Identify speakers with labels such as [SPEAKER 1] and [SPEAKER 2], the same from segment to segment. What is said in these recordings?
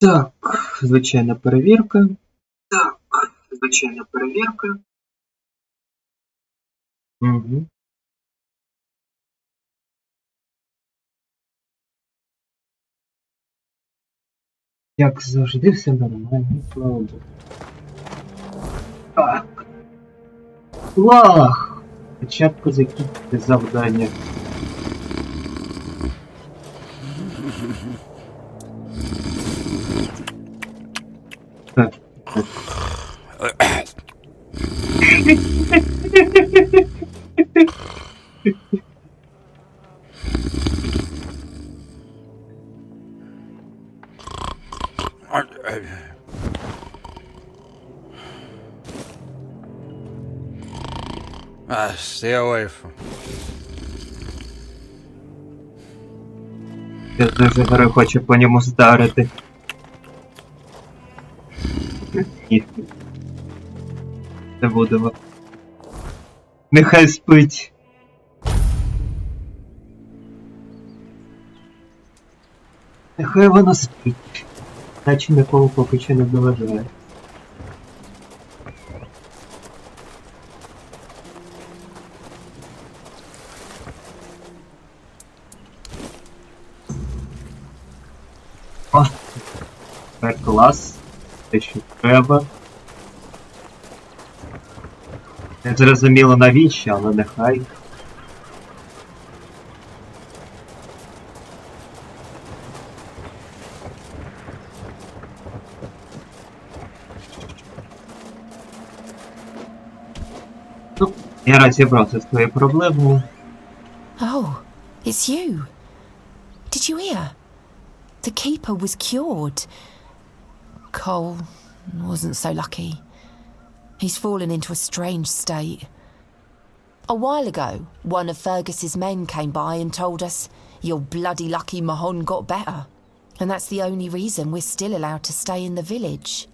[SPEAKER 1] Так, звичайна перевірка. Угу. Як завжди, все нормально, слава Богу. Так. Лах! Спочатку закінчити завдання. Так.
[SPEAKER 2] Stay away from.
[SPEAKER 1] Я дуже хочу по ньому вдарити. Ні. Не будемо. Нехай спить. Нехай вона спить. Наче нікого поки що не заважає. О, це клас. Те, що треба. Не зрозуміло навіщо, але нехай. Ну, я розібрався з твоєю проблемою.
[SPEAKER 3] Oh, it's you. Did you hear? The keeper was cured. Cole wasn't so lucky. He's fallen into a strange state. A while ago, one of Fergus's men came by and told us, "You're bloody lucky Mahon got better." And that's the only reason we're still allowed to stay in the village.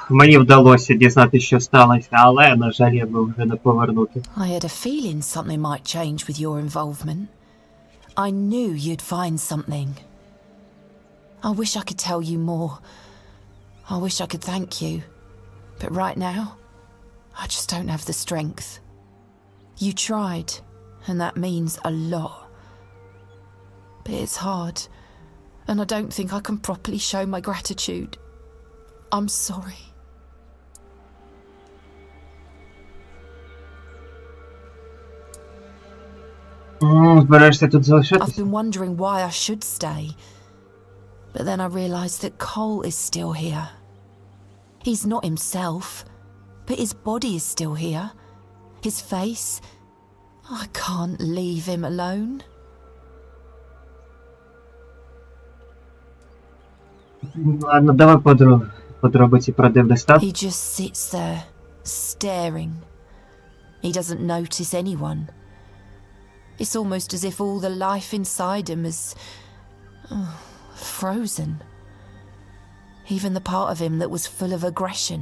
[SPEAKER 1] Мені вдалося дізнатися, що сталося, але, на жаль, я би вже не повернути.
[SPEAKER 3] I had a feeling something might change with your involvement. I knew you'd find something. I wish I could tell you more. I wish I could thank you. But right now, I just don't have the strength. You tried, and that means a lot. But it's hard, and I don't think I can properly show my gratitude. I'm sorry.
[SPEAKER 1] Збираєшся тут
[SPEAKER 3] I've
[SPEAKER 1] залишатися?
[SPEAKER 3] been wondering why I should stay. But then I realised that Cole is still here. He's not himself, but his body is still here. His face. I can't leave him alone.
[SPEAKER 1] Ладно, давай подробиці про Девдестат.
[SPEAKER 3] He just sits there, staring. He doesn't notice anyone. It's almost as if all the life inside him is frozen. Even the part of him that was full of aggression.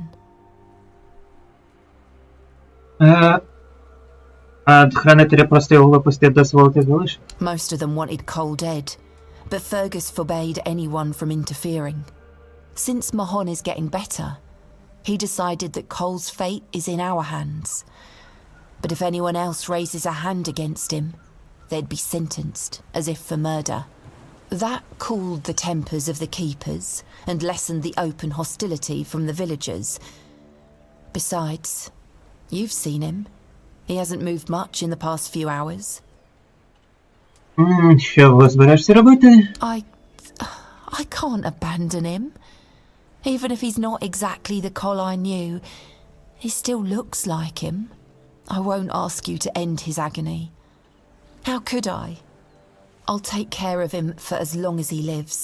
[SPEAKER 1] А хранителя просто його глупості дозволити залишити?
[SPEAKER 3] Most of them wanted Cole dead, but Fergus forbade anyone from interfering. Since Mahon is getting better, he decided that Cole's fate is in our hands. But if anyone else raises a hand against him, they'd be sentenced, as if for murder. That cooled the tempers of the keepers and lessened the open hostility from the villagers. Besides, you've seen him. He hasn't moved much in the past few hours.
[SPEAKER 1] Що ви збираєшся робити?
[SPEAKER 3] I can't abandon him. Even if he's not exactly the Cole I knew, he still looks like him. I won't ask you to end his agony. How could I? I'll take care of him for as long as he lives.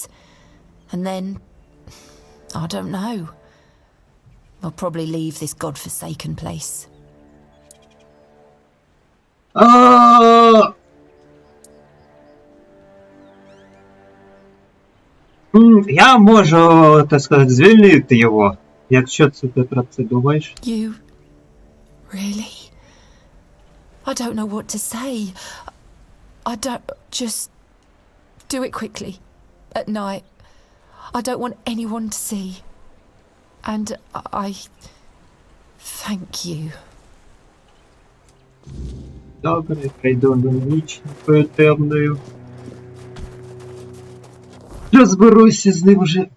[SPEAKER 3] And then, I don't know. I'll probably leave this godforsaken place.
[SPEAKER 1] Я можу, так сказати, звільнити його. Якщо це ти про це думаєш.
[SPEAKER 3] You... really? I don't know what to say. I don't... Just... do it quickly. At night. I don't want anyone to see. And I... thank you.
[SPEAKER 1] Добре, прийду до нічною темною. Розберуся з ним вже.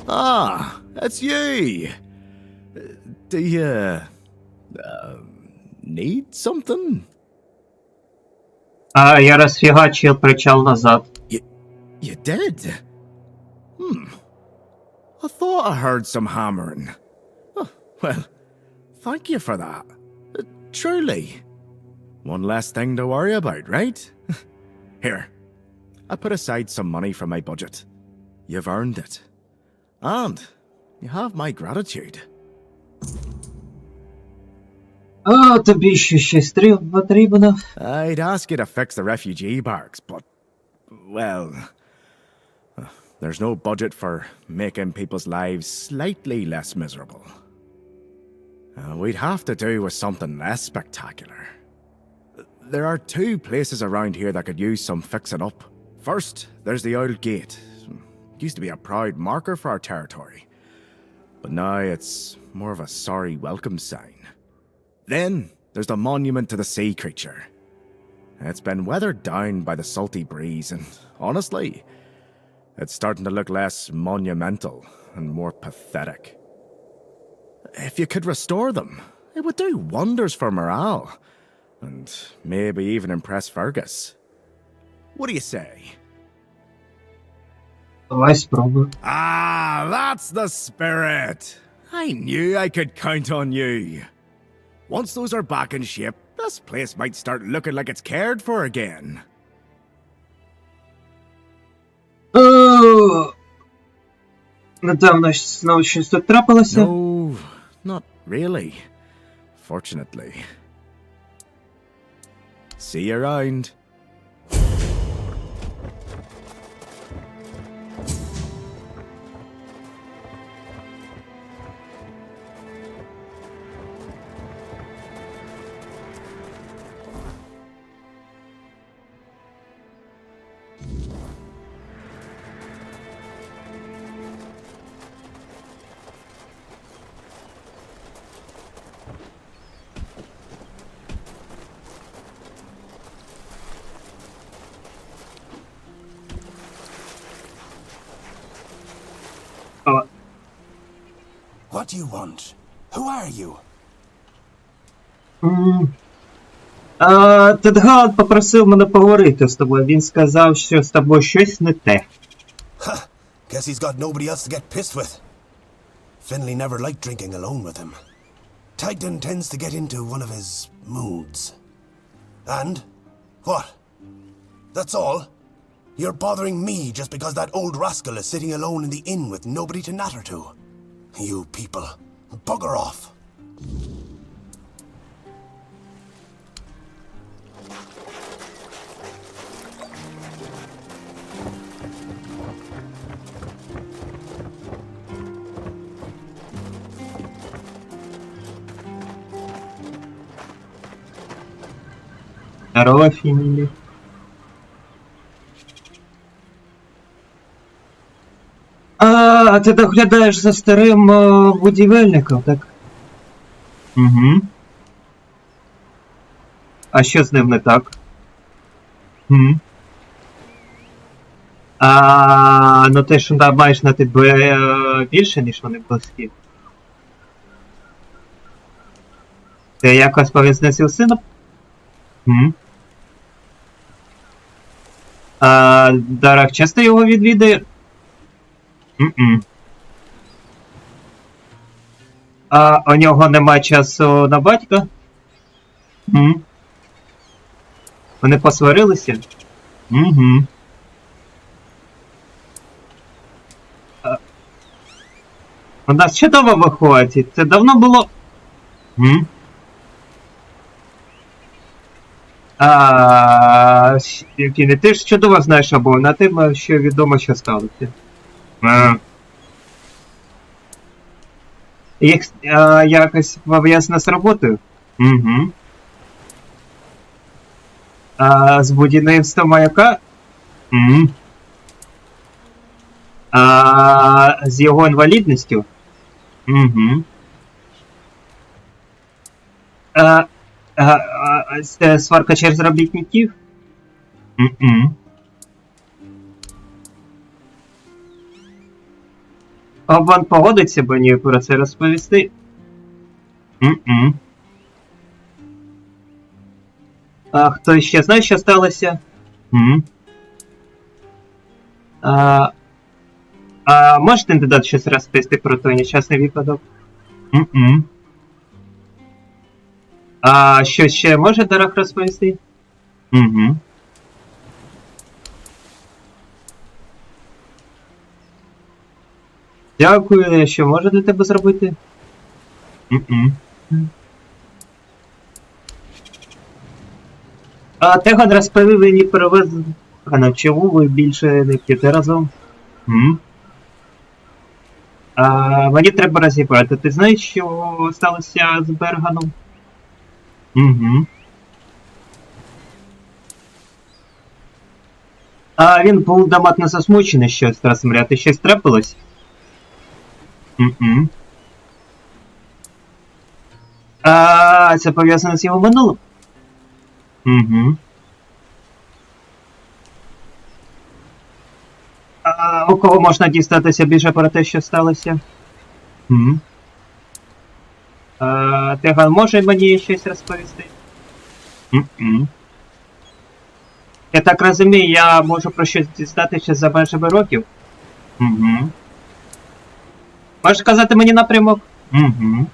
[SPEAKER 2] Ah, it's you. Do you need something?
[SPEAKER 1] А я розфігачив причал назад.
[SPEAKER 2] You did? I thought I heard some hammering. Oh, well, thank you for that. Truly. One less thing to worry about, right? Here, I put aside some money from my budget. You've earned it. And you have my gratitude.
[SPEAKER 1] О, тобі ще щось потрібно.
[SPEAKER 2] I'd ask you to fix the refugee barracks, but, well, there's no budget for making people's lives slightly less miserable. We'd have to do with something less spectacular. There are two places around here that could use some fixing up. First, there's the old gate. It used to be a proud marker for our territory, but now it's more of a sorry welcome sign. Then, there's the monument to the sea creature. It's been weathered down by the salty breeze, and honestly, it's starting to look less monumental and more pathetic. If you could restore them, it would do wonders for morale, and maybe even impress Fergus. What do you say?
[SPEAKER 1] Давай спробую.
[SPEAKER 2] Ah, that's the spirit! I knew I could count on you. Once those are back in shape, this place might start looking like it's cared for again.
[SPEAKER 1] Недавно знову щось тут трапилося.
[SPEAKER 2] No, not really. Fortunately. See you around.
[SPEAKER 4] What do you want? Who are you?
[SPEAKER 1] Тедгал попросив мене поговорити з тобою. Він сказав, що з тобою щось не те.
[SPEAKER 4] Ha! Guess he's got nobody else to get pissed with. Finley never liked drinking alone with him. Tagden tends to get into one of his moods. And? What? That's all? You're bothering me just because that old rascal is sitting alone in the inn with nobody to natter to. You people, bugger off.
[SPEAKER 1] Здорово, Фінлі. А ти доглядаєш за старим будівельником, так? Угу. А що з ним не так? Угу. Ну ти ж маєш на тебе більше, ніж вони близькі. Ти якось пов'язнив сина? Угу. Дарах часто його відвідає? У нього нема часу на батька? Вони посварилися? Угу. У нас чудово виходить. Це давно було? Фіне, ти ж чудово знаєш або на тим, що відомо, що сталося. Їх якось пов'язано з роботою? Угу. З будівництвом маяка? Угу. З його інвалідністю? Угу. Це сварка через робітників? Угу. Обан погодиться мені про це розповісти? Угу. А хто ще знає, що сталося? Угу. Можете додати щось розповісти про той нещасний випадок? Угу. Що ще може Дарах розповісти? Угу. Дякую, що можу для тебе зробити? Угу. Теган розповів мені про вас, чому ви більше не п'єте разом? Угу. Мені треба розібрати. Ти знаєш, що сталося з Берганом? Угу. Він був доматно засмучений щось, розмовляти. Щось трапилось? Угу. Це пов'язано з його минулим? Угу. У кого можна дістатися більше про те, що сталося? Угу. Теган може мені щось розповісти? Угу. Я так розумію, я можу про щось дістатися за межами років? Угу. Можеш сказати мені напрямок? Угу.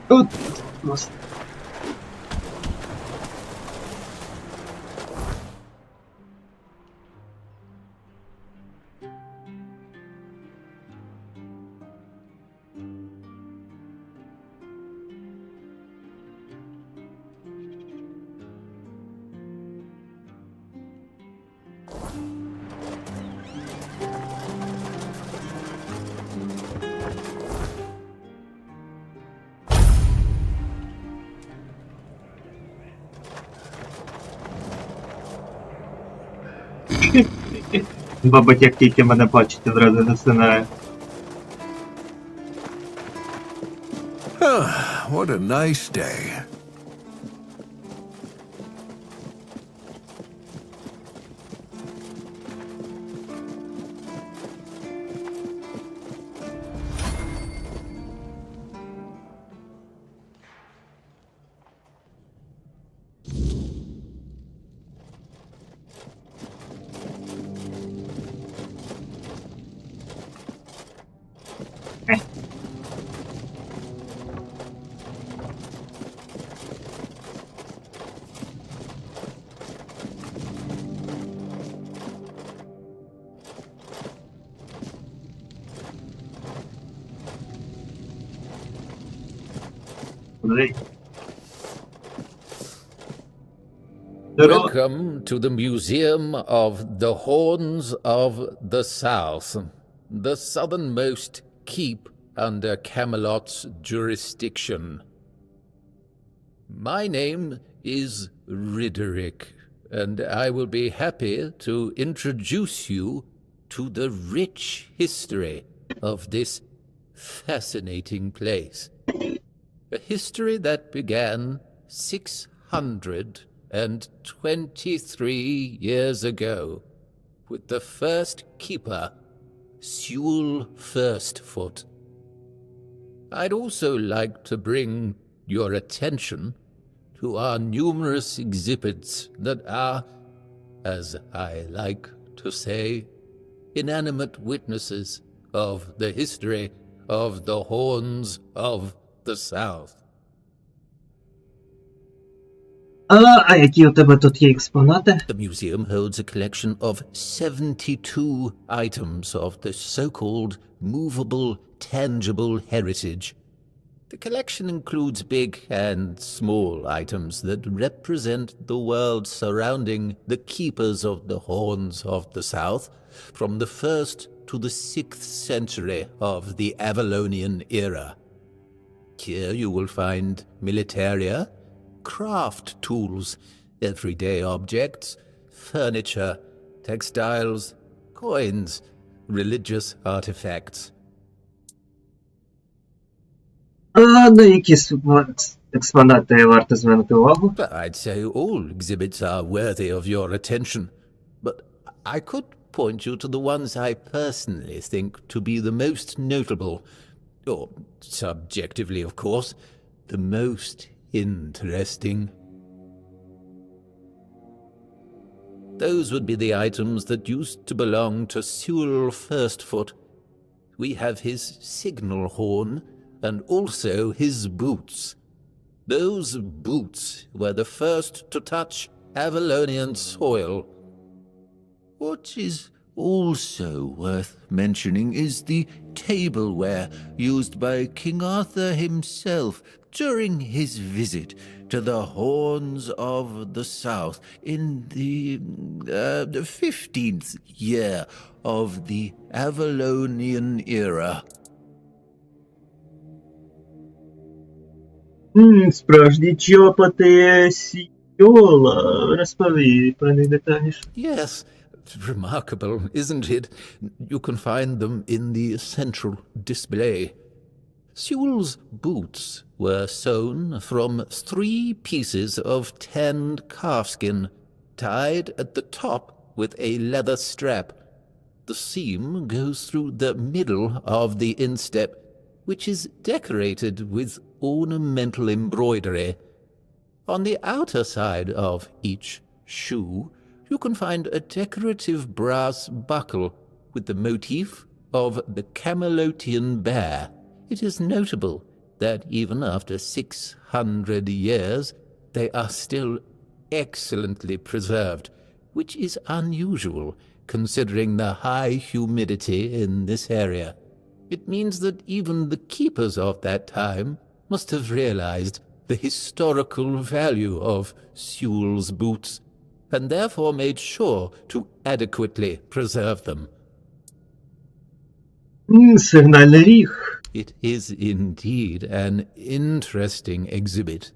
[SPEAKER 1] Тут. Мабуть, як тільки мене бачить, одразу засинає.
[SPEAKER 5] What a nice day.
[SPEAKER 6] Welcome to the Museum of the Horns of the South, the southernmost keep under Camelot's jurisdiction. My name is Riderick, and I will be happy to introduce you to the rich history of this fascinating place. A history that began 623 years ago with the first keeper, Sewell Firstfoot. I'd also like to bring your attention to our numerous exhibits that are, as I like to say, inanimate witnesses of the history of the Horns of the South.
[SPEAKER 1] А які у тебе тут є експонати?
[SPEAKER 6] The museum holds a collection of 72 items of the so-called movable, tangible heritage. The collection includes big and small items that represent the world surrounding the keepers of the horns of the south from the 1st to the 6th century of the Avalonian era. Here you will find militaria, craft tools, everyday objects, furniture, textiles, coins, religious artifacts.
[SPEAKER 1] А на які експонати варто звернути увагу?
[SPEAKER 6] I'd say all exhibits are worthy of your attention, but I could point you to the ones I personally think to be the most notable, or subjectively, of course, the most interesting. Those would be the items that used to belong to Sewell Firstfoot. We have his signal horn, and also his boots. Those boots were the first to touch Avalonian soil. What is also worth mentioning is the tableware used by King Arthur himself during his visit to the Horns of the South in the 15th year of the Avalonian era.
[SPEAKER 1] Справжні чопоти Сіола. Розповій про них детальніше.
[SPEAKER 6] Yes, remarkable, isn't it? You can find them in the central display. Sewell's boots were sewn from 3 pieces of tanned calfskin, tied at the top with a leather strap. The seam goes through the middle of the instep, which is decorated with ornamental embroidery. On the outer side of each shoe, you can find a decorative brass buckle with the motif of the Camelotian bear. It is notable that even after 600 years, they are still excellently preserved, which is unusual considering the high humidity in this area. It means that even the keepers of that time must have realized the historical value of Sewell's boots, and therefore made sure to adequately preserve them.
[SPEAKER 1] Сигнальний ріг.
[SPEAKER 6] It is indeed an interesting exhibit.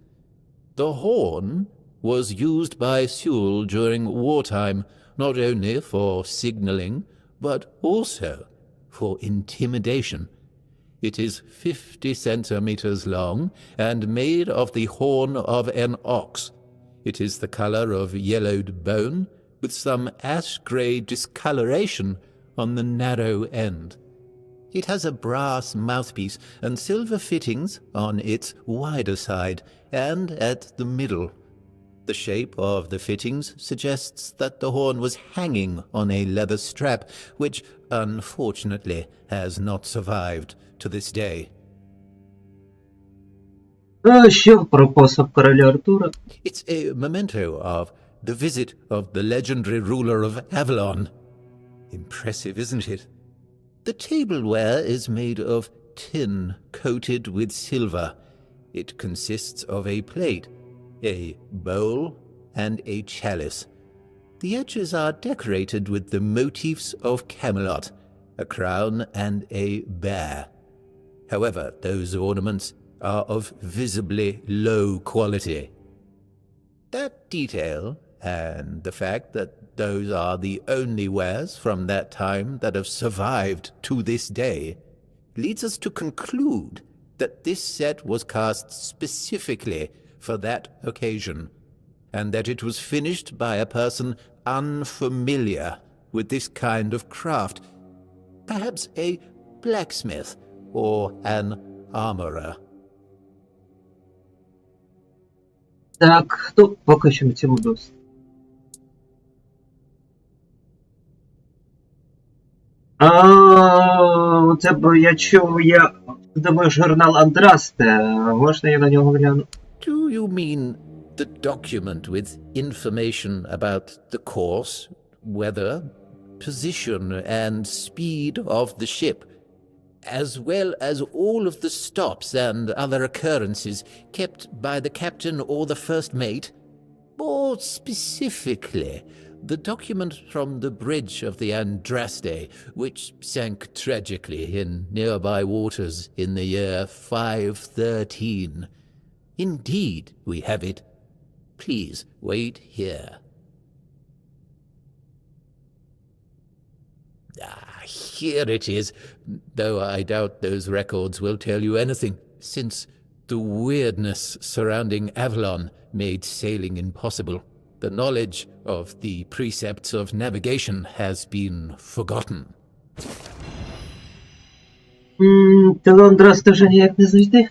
[SPEAKER 6] The horn was used by Sewell during wartime, not only for signaling, but also for intimidation. It is 50 centimeters long and made of the horn of an ox. It is the color of yellowed bone, with some ash-gray discoloration on the narrow end. It has a brass mouthpiece and silver fittings on its wider side and at the middle. The shape of the fittings suggests that the horn was hanging on a leather strap, which, unfortunately, has not survived to this day.
[SPEAKER 1] А що про посох короля Артура?
[SPEAKER 6] It's a memento of the visit of the legendary ruler of Avalon. Impressive, isn't it? The tableware is made of tin coated with silver. It consists of a plate, a bowl, and a chalice. The edges are decorated with the motifs of Camelot, a crown and a bear. However, those ornaments are of visibly low quality. That detail, and the fact that those are the only wares from that time that have survived to this day, leads us to conclude that this set was cast specifically for that occasion, and that it was finished by a person unfamiliar with this kind of craft, perhaps a blacksmith or an armorer.
[SPEAKER 1] Так, ну, поки що на цьому досить. Це б я чув, думаю, журнал Андрасте. Можна я на нього гляну?
[SPEAKER 6] Do you mean the document with information about the course, weather, position, and speed of the ship, as well as all of the stops and other occurrences kept by the captain or the first mate. More specifically, the document from the bridge of the Andraste, which sank tragically in nearby waters in the year 513. Indeed, we have it. Please wait here. Here it is, though I doubt those records will tell you anything, since the weirdness surrounding Avalon made sailing impossible. The knowledge of the precepts of navigation has been forgotten.
[SPEAKER 1] До Лондраста вже ніяк не знайти?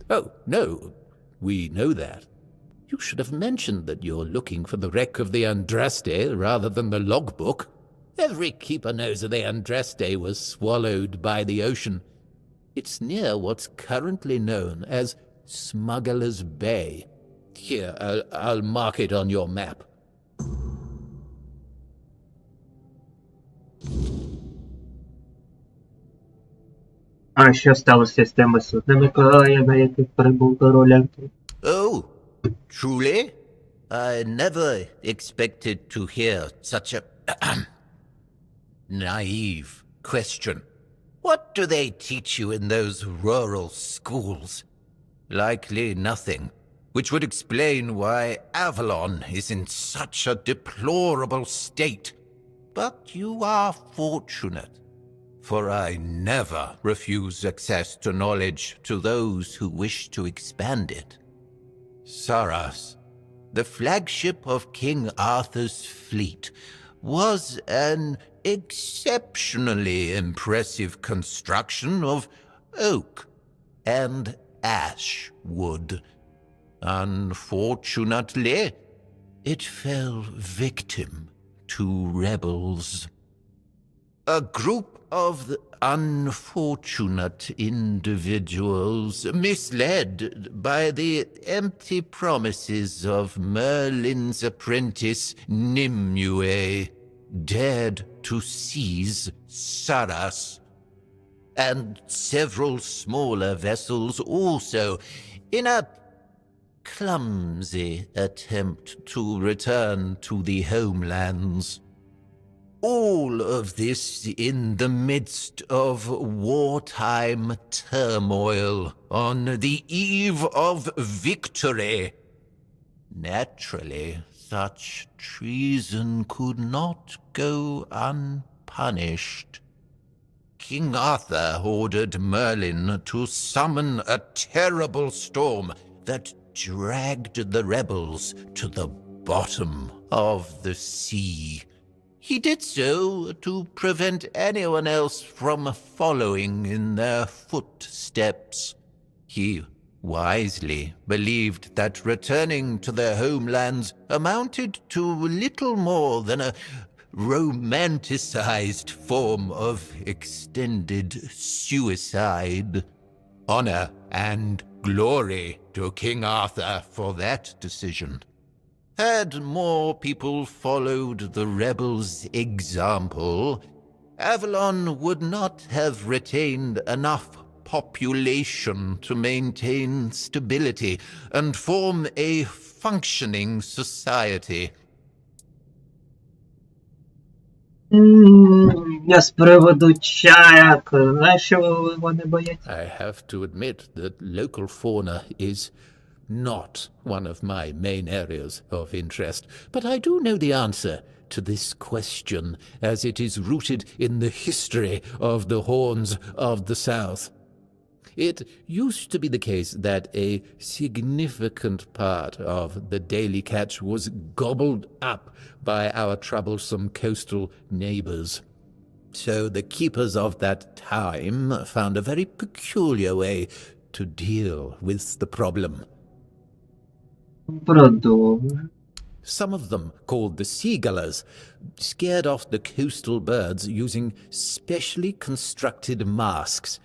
[SPEAKER 6] Oh, no, we know that. You should have mentioned that you're looking for the wreck of the Andraste rather than the logbook. Every keeper knows that the Andraste was swallowed by the ocean. It's near what's currently known as Smuggler's Bay. Here, I'll mark it on your map.
[SPEAKER 1] А що сталося з тими суднами, на яких прибув король Артур?
[SPEAKER 6] Oh, truly? I never expected to hear such a naive question. What do they teach you in those rural schools? Likely nothing, which would explain why Avalon is in such a deplorable state. But you are fortunate, for I never refuse access to knowledge to those who wish to expand it. Saras, the flagship of King Arthur's fleet, was an exceptionally impressive construction of oak and ash wood. Unfortunately, it fell victim to rebels. A group of unfortunate individuals, misled by the empty promises of Merlin's apprentice Nimue, dared to seize Saras, and several smaller vessels also, in a clumsy attempt to return to the homelands. All of this in the midst of wartime turmoil on the eve of victory. Naturally, such treason could not go unpunished. King Arthur ordered Merlin to summon a terrible storm that dragged the rebels to the bottom of the sea. He did so to prevent anyone else from following in their footsteps. He wisely believed that returning to their homelands amounted to little more than a romanticized form of extended suicide. Honor and glory to King Arthur for that decision. Had more people followed the rebels' example, Avalon would not have retained enough population to maintain stability and form a functioning society.
[SPEAKER 1] Я з приводу чаяк. Знаєш, що вони бояться?
[SPEAKER 6] I have to admit that local fauna is not one of my main areas of interest, but I do know the answer to this question, as it is rooted in the history of the Horns of the South. It used to be the case that a significant part of the daily catch was gobbled up by our troublesome coastal neighbors. So the keepers of that time found a very peculiar way to deal with the problem.
[SPEAKER 1] Продовжуй.
[SPEAKER 6] Some of them, called the seagullers, scared off the coastal birds using specially constructed masks.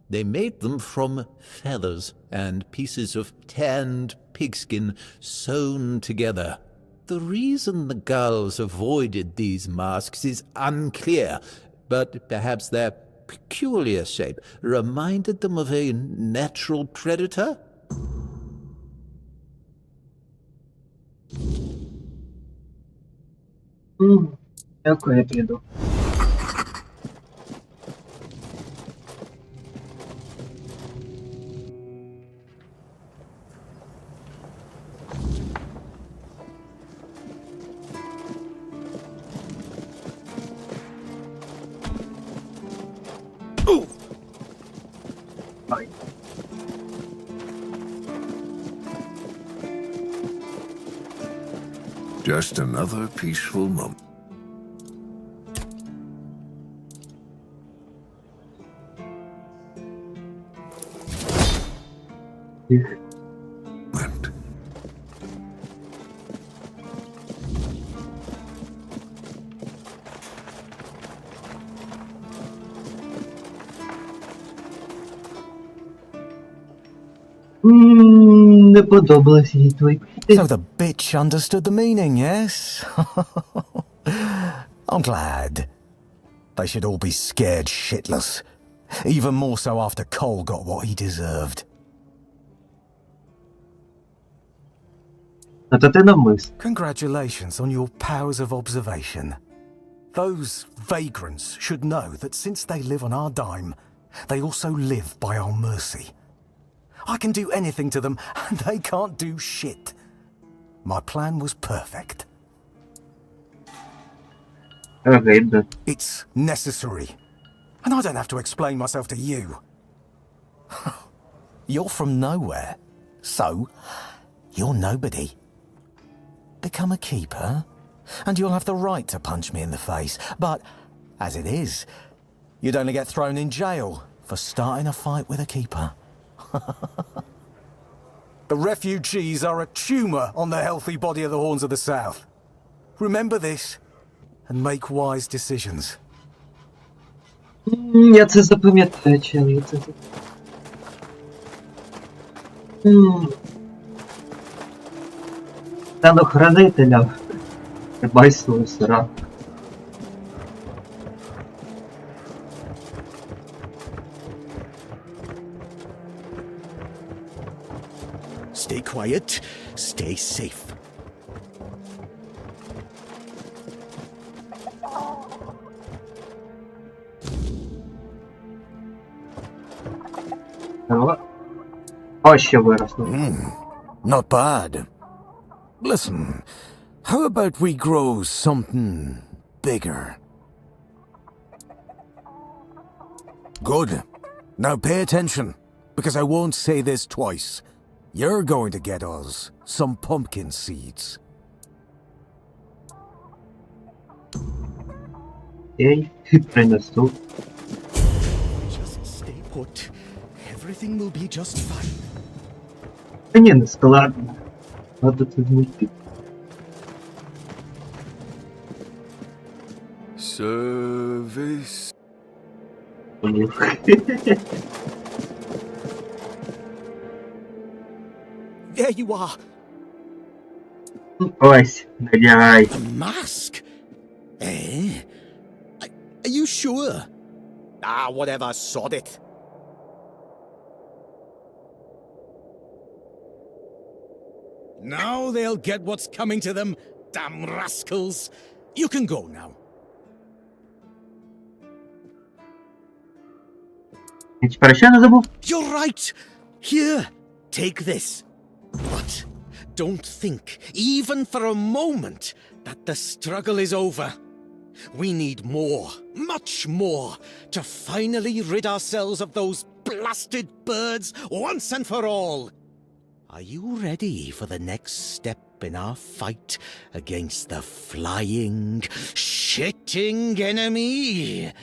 [SPEAKER 6] They made them from feathers and pieces of tanned pigskin sewn together. The reason the gulls avoided these masks is unclear, but perhaps their peculiar shape reminded them of a natural predator?
[SPEAKER 1] Дякую, я піду. Ай.
[SPEAKER 5] Just another peaceful moment.
[SPEAKER 1] Не подобалось їй твої квіти.
[SPEAKER 7] So the bitch understood the meaning, yes? I'm glad. They should all be scared shitless. Even more so after Cole got what he deserved.
[SPEAKER 1] А то ти навмис.
[SPEAKER 7] Congratulations on your powers of observation. Those vagrants should know that since they live on our dime, they also live by our mercy. I can do anything to them, and they can't do shit. My plan was perfect.
[SPEAKER 1] Огидно.
[SPEAKER 7] It's necessary. And I don't have to explain myself to you. You're from nowhere. So, you're nobody. Become a keeper, and you'll have the right to punch me in the face. But, as it is, you'd only get thrown in jail for starting a fight with a keeper. The refugees are a tumour on the healthy body of the Horns of the South. Remember this, and make wise decisions.
[SPEAKER 1] Я це запам'ятаю, чел, я це стану хранителем. Бай свою сра.
[SPEAKER 7] Stay quiet, stay safe.
[SPEAKER 1] Ось що виросло.
[SPEAKER 7] Not bad. Listen, how about we grow something bigger? Good. Now pay attention, because I won't say this twice. You're going to get us some pumpkin seeds.
[SPEAKER 1] Ей, принесу.
[SPEAKER 7] Just stay put. Everything will be just fine.
[SPEAKER 1] Та ні, не складно. Надо це знайти.
[SPEAKER 5] Service.
[SPEAKER 7] There you are.
[SPEAKER 1] Ось, надягай.
[SPEAKER 7] A mask? Eh? Are you sure? Ah, whatever, sod it. Now they'll get what's coming to them, damn rascals. You can go now.
[SPEAKER 1] Я тепер ще не забув?
[SPEAKER 7] You're right. Here, take this. But don't think, even for a moment, that the struggle is over. We need more, much more, to finally rid ourselves of those blasted birds once and for all. Are you ready for the next step in our fight against the flying, shitting enemy?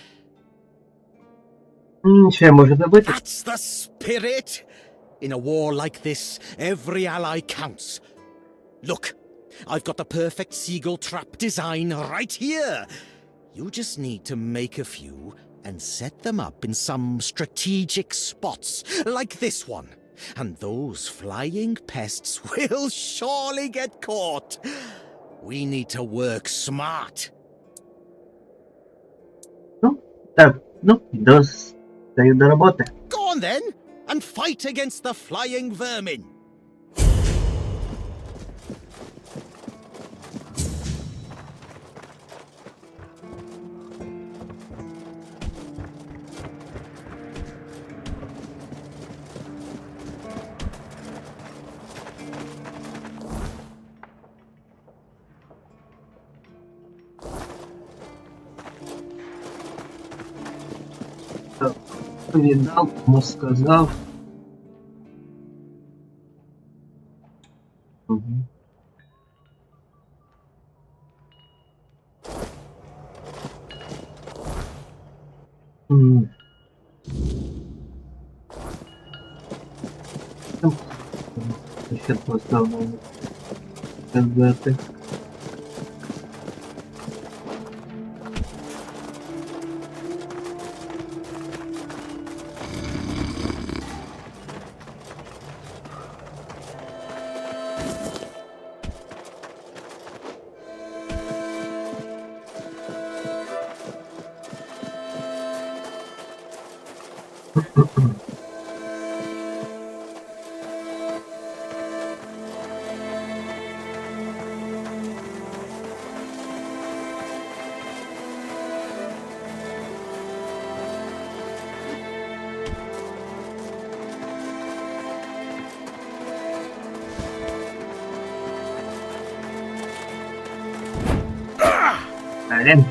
[SPEAKER 1] Що я можу зробити?
[SPEAKER 7] That's the spirit! In a war like this, every ally counts. Look, I've got the perfect seagull trap design right here. You just need to make a few and set them up in some strategic spots, like this one. And those flying pests will surely get caught. We need to work smart.
[SPEAKER 1] Ну, так, ну, стою до роботи.
[SPEAKER 7] Go on then, and fight against the flying vermin.
[SPEAKER 1] Так, передав, кому сказав. Угу. Ще поставлю сказати. Блин.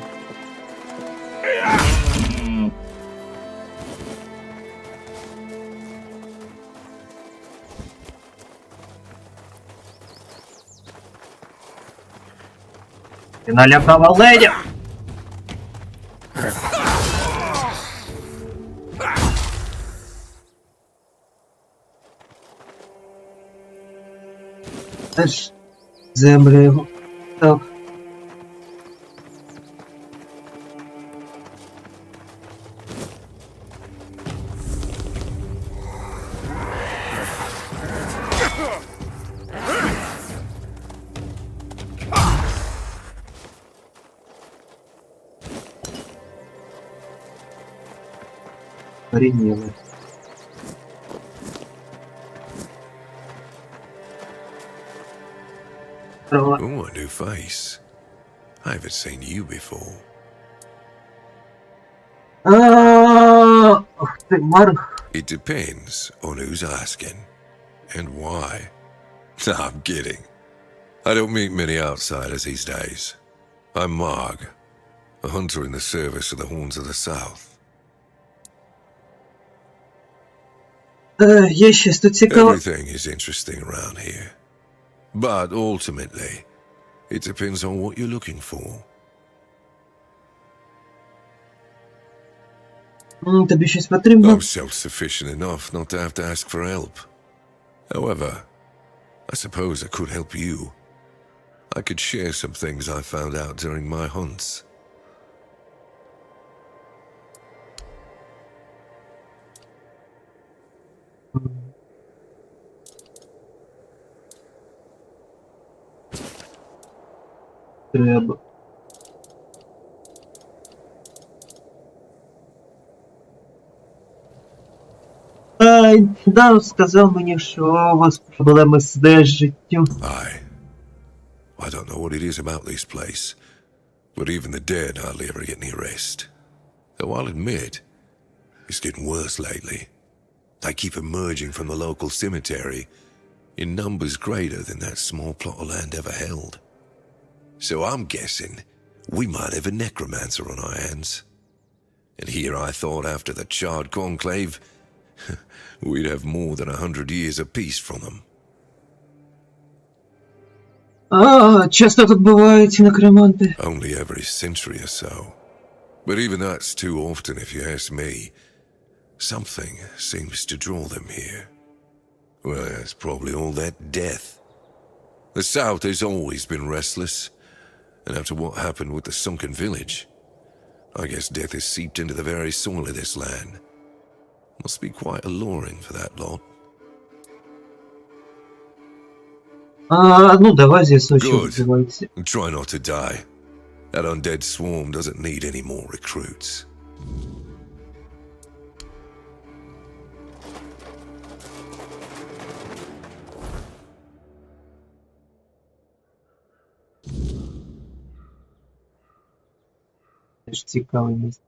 [SPEAKER 1] Ты налякав оленя! Теж землю. Так. Охренело.
[SPEAKER 5] Oh, a new face. I haven't seen you before.
[SPEAKER 1] Ах ты, Марк.
[SPEAKER 5] It depends on who's asking and why. Nah, I'm kidding. I don't meet many outsiders these days. I'm Marg, a hunter in the service of the Horns of the South.
[SPEAKER 1] Є щось тут цікаве.
[SPEAKER 5] Everything is interesting around here. But ultimately, it depends on what you're looking for.
[SPEAKER 1] Тобі щось потрібно?
[SPEAKER 5] I'm self-sufficient enough not to have to ask for help. However, I suppose I could help you. I could share some things I found out during my hunts.
[SPEAKER 1] Треба. Да, сказав мені, що у вас проблеми з життю.
[SPEAKER 5] I don't know what it is about this place, but even the dead hardly ever get any rest. Though I'll admit, it's getting worse lately. They keep emerging from the local cemetery in numbers greater than that small plot of land ever held. So I'm guessing we might have a necromancer on our hands. And here I thought after the charred conclave, we'd have more than 100 years of peace from them.
[SPEAKER 1] Часто тут бувають некроманти.
[SPEAKER 5] Only every century or so. But even that's too often if you ask me. Something seems to draw them here. Well, it's probably all that death. The South has always been restless. And after what happened with the sunken village, I guess death has seeped into the very soil of this land. Must be quite alluring for that lot.
[SPEAKER 1] Ну, давай з'ясуй, що
[SPEAKER 5] Good.
[SPEAKER 1] відбувається.
[SPEAKER 5] And try not to die. That undead swarm doesn't need any more recruits.
[SPEAKER 1] Теж цікавий місце.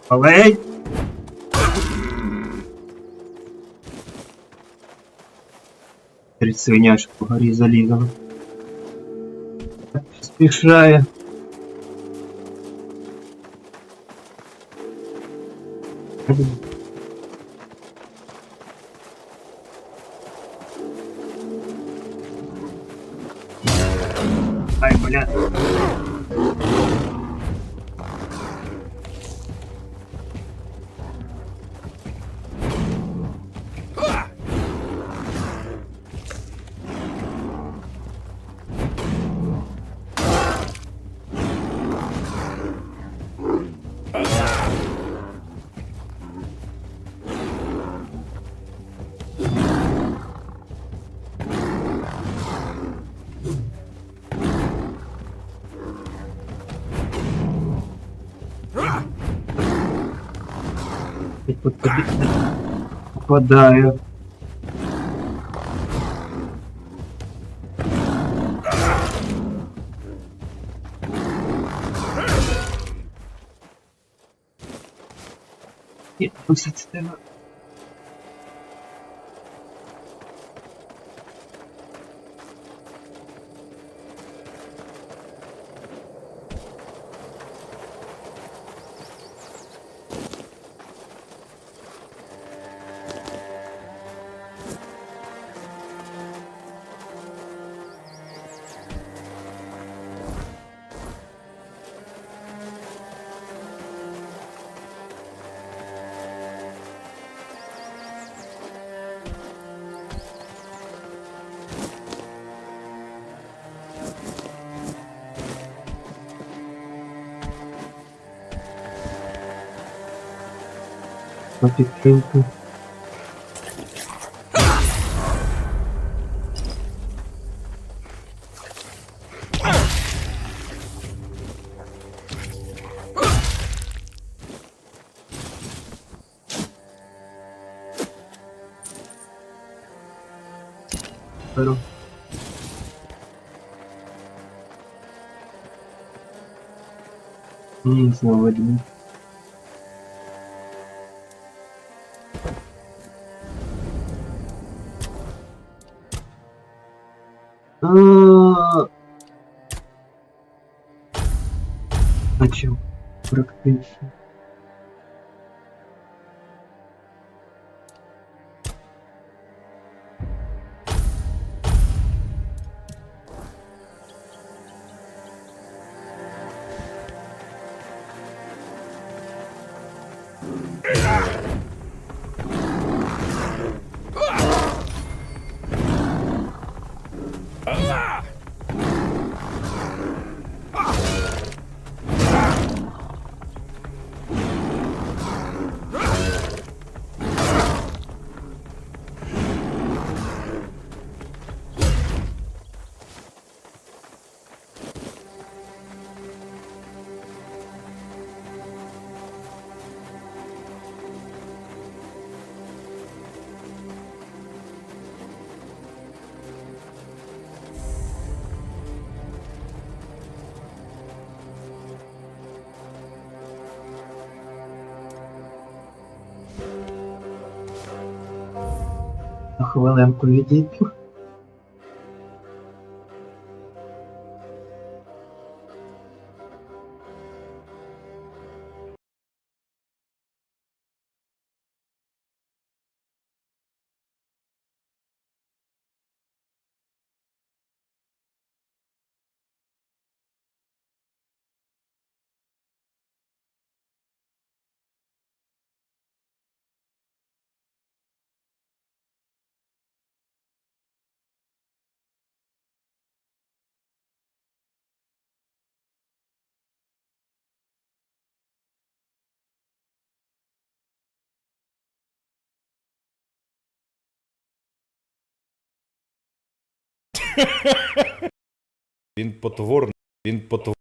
[SPEAKER 1] Олень! Тридь свиняшок по горі залізала. Спішає. Ай, блядь. Попадаю. І досить тебе. На підтримку. Беру. Знову ведмідь. А чё? Практично. На хвилинку відійду.
[SPEAKER 8] Він потворний. Він потворний.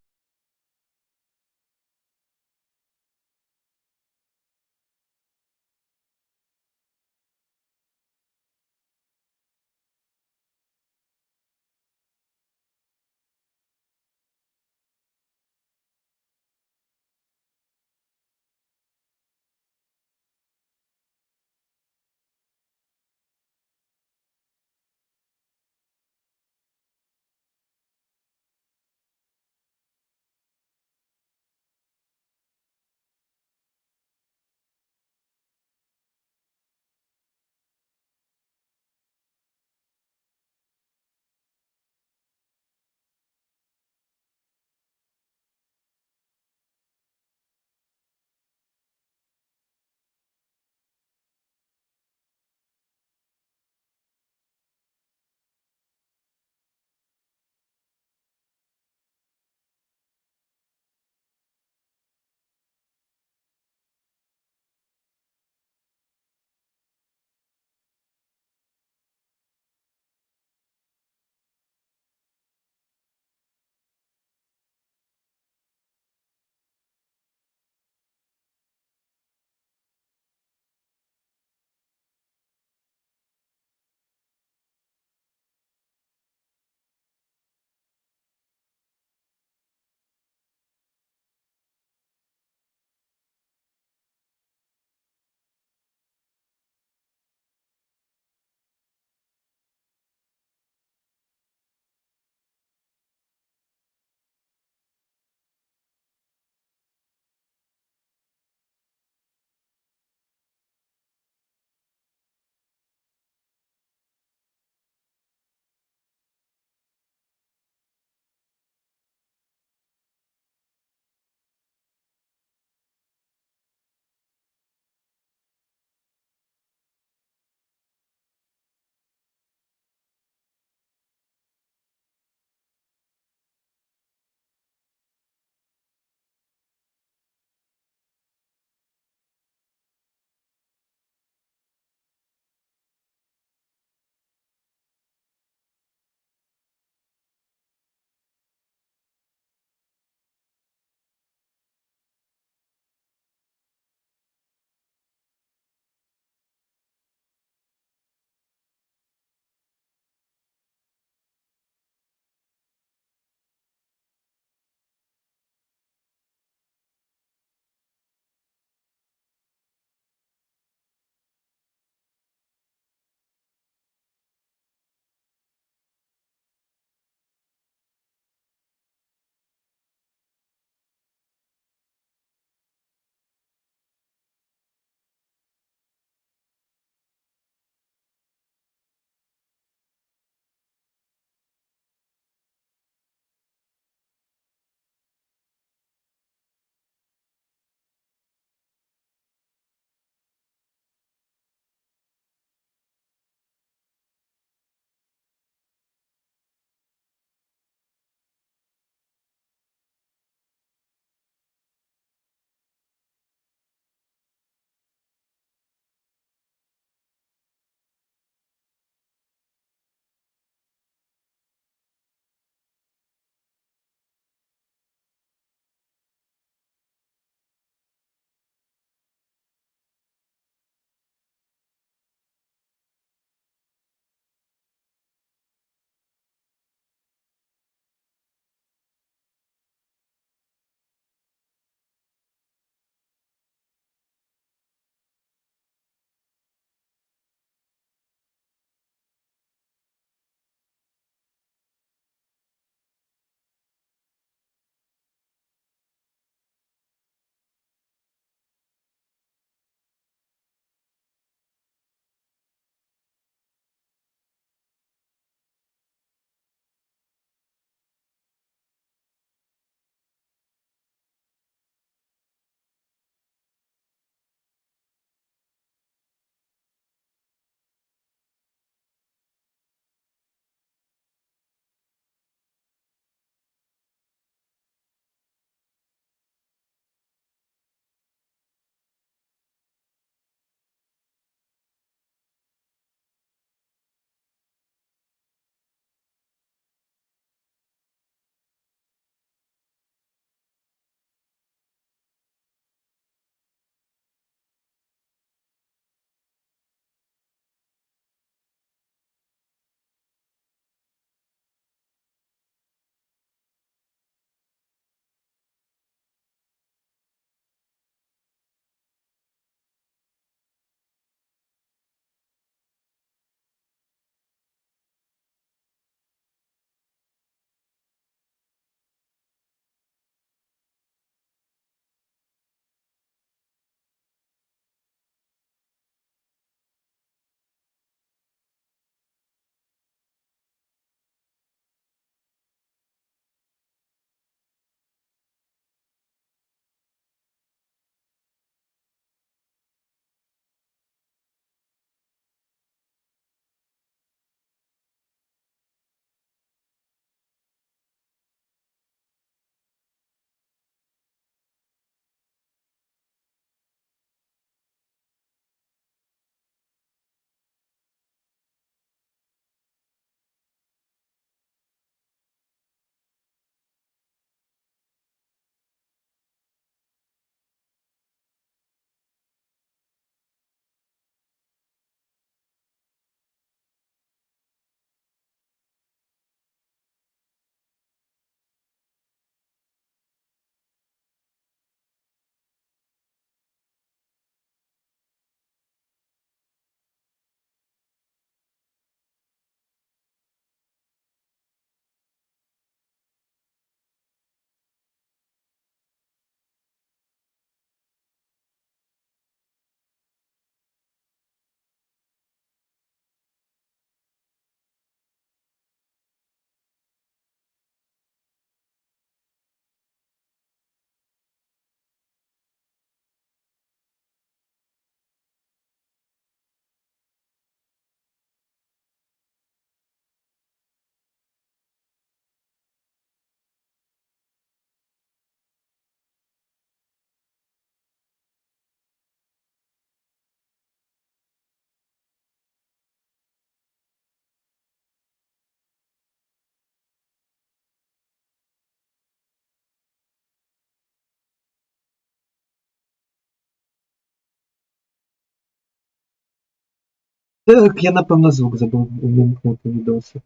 [SPEAKER 1] Так, я напевно звук забув увімкнути відоси.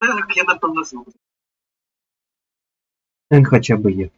[SPEAKER 1] Так, я напевно звук. Він хоча б є.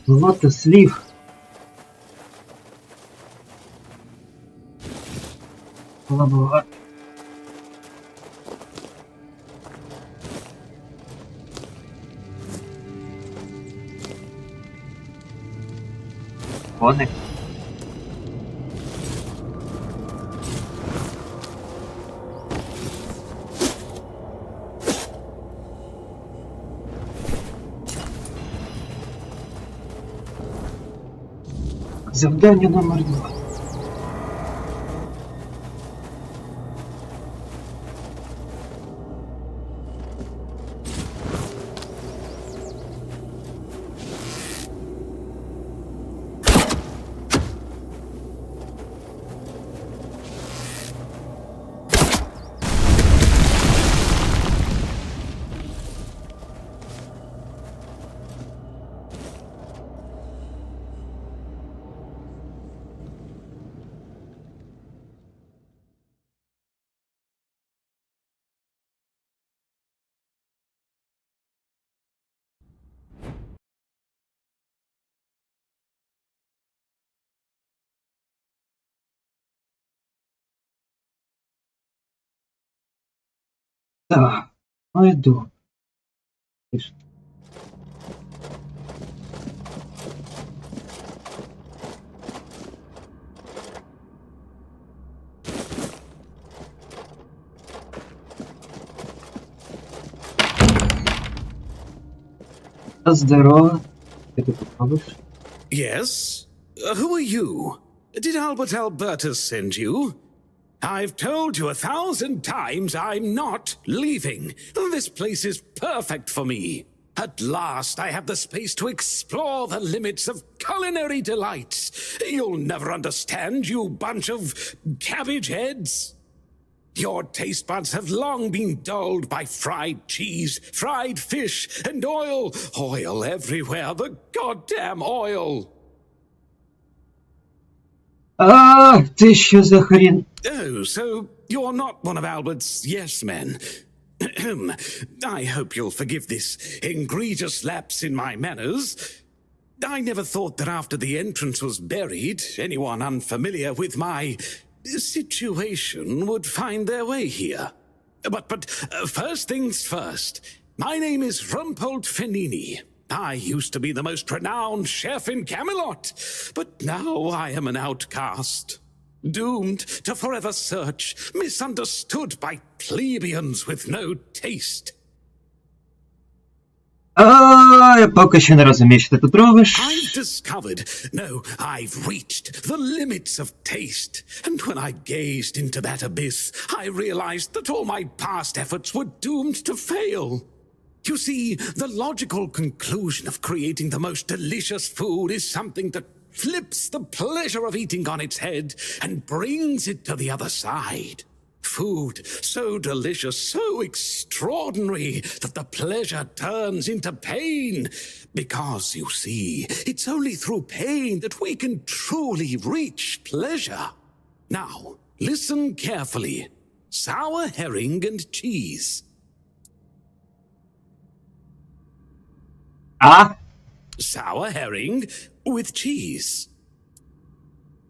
[SPEAKER 1] Багато слів. Багато. Коник. Завдання номер 2. Так, ну йду. Здорово. Ти тут робиш?
[SPEAKER 9] Yes? Who are you? Did Albert Albertus send you? I've told you 1,000 times I'm not leaving. This place is perfect for me. At last I have the space to explore the limits of culinary delights. You'll never understand, you bunch of cabbage heads. Your taste buds have long been dulled by fried cheese, fried fish, and oil. Oil everywhere, the goddamn oil.
[SPEAKER 1] А, ти що за хрін?
[SPEAKER 9] Oh, so you're not one of Albert's yes men. I hope you'll forgive this egregious lapse in my manners. I never thought that after the entrance was buried, anyone unfamiliar with my situation would find their way here. But first things first. My name is Rumpold Fenini. I used to be the most renowned chef in Camelot, but now I am an outcast. Doomed to forever search, misunderstood by plebeians with no taste.
[SPEAKER 1] Я поки що не розумію, що ти тут робиш.
[SPEAKER 9] I've discovered, no, I've reached the limits of taste. And when I gazed into that abyss, I realized that all my past efforts were doomed to fail. You see, the logical conclusion of creating the most delicious food is something that flips the pleasure of eating on its head and brings it to the other side. Food so delicious, so extraordinary, that the pleasure turns into pain. Because, you see, it's only through pain that we can truly reach pleasure. Now, listen carefully. Sour herring and cheese.
[SPEAKER 1] А?
[SPEAKER 9] Sour herring with cheese.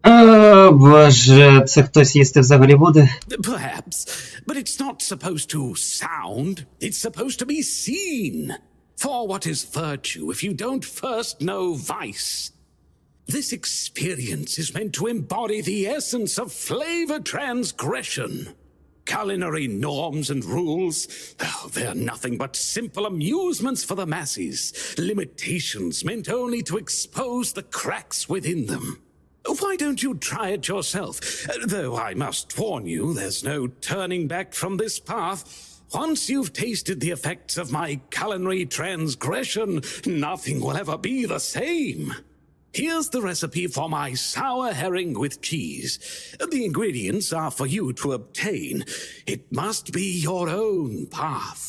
[SPEAKER 1] О, боже, це хтось їсти взагалі буде?
[SPEAKER 9] Perhaps, but it's not supposed to sound. It's supposed to be seen. For what is virtue if you don't first know vice? This experience is meant to embody the essence of flavor transgression. Culinary norms and rules, they're nothing but simple amusements for the masses. Limitations meant only to expose the cracks within them. Why don't you try it yourself? Though I must warn you, there's no turning back from this path. Once you've tasted the effects of my culinary transgression, nothing will ever be the same. Here's the recipe for my sour herring with cheese. The ingredients are for you to obtain. It must be your own path.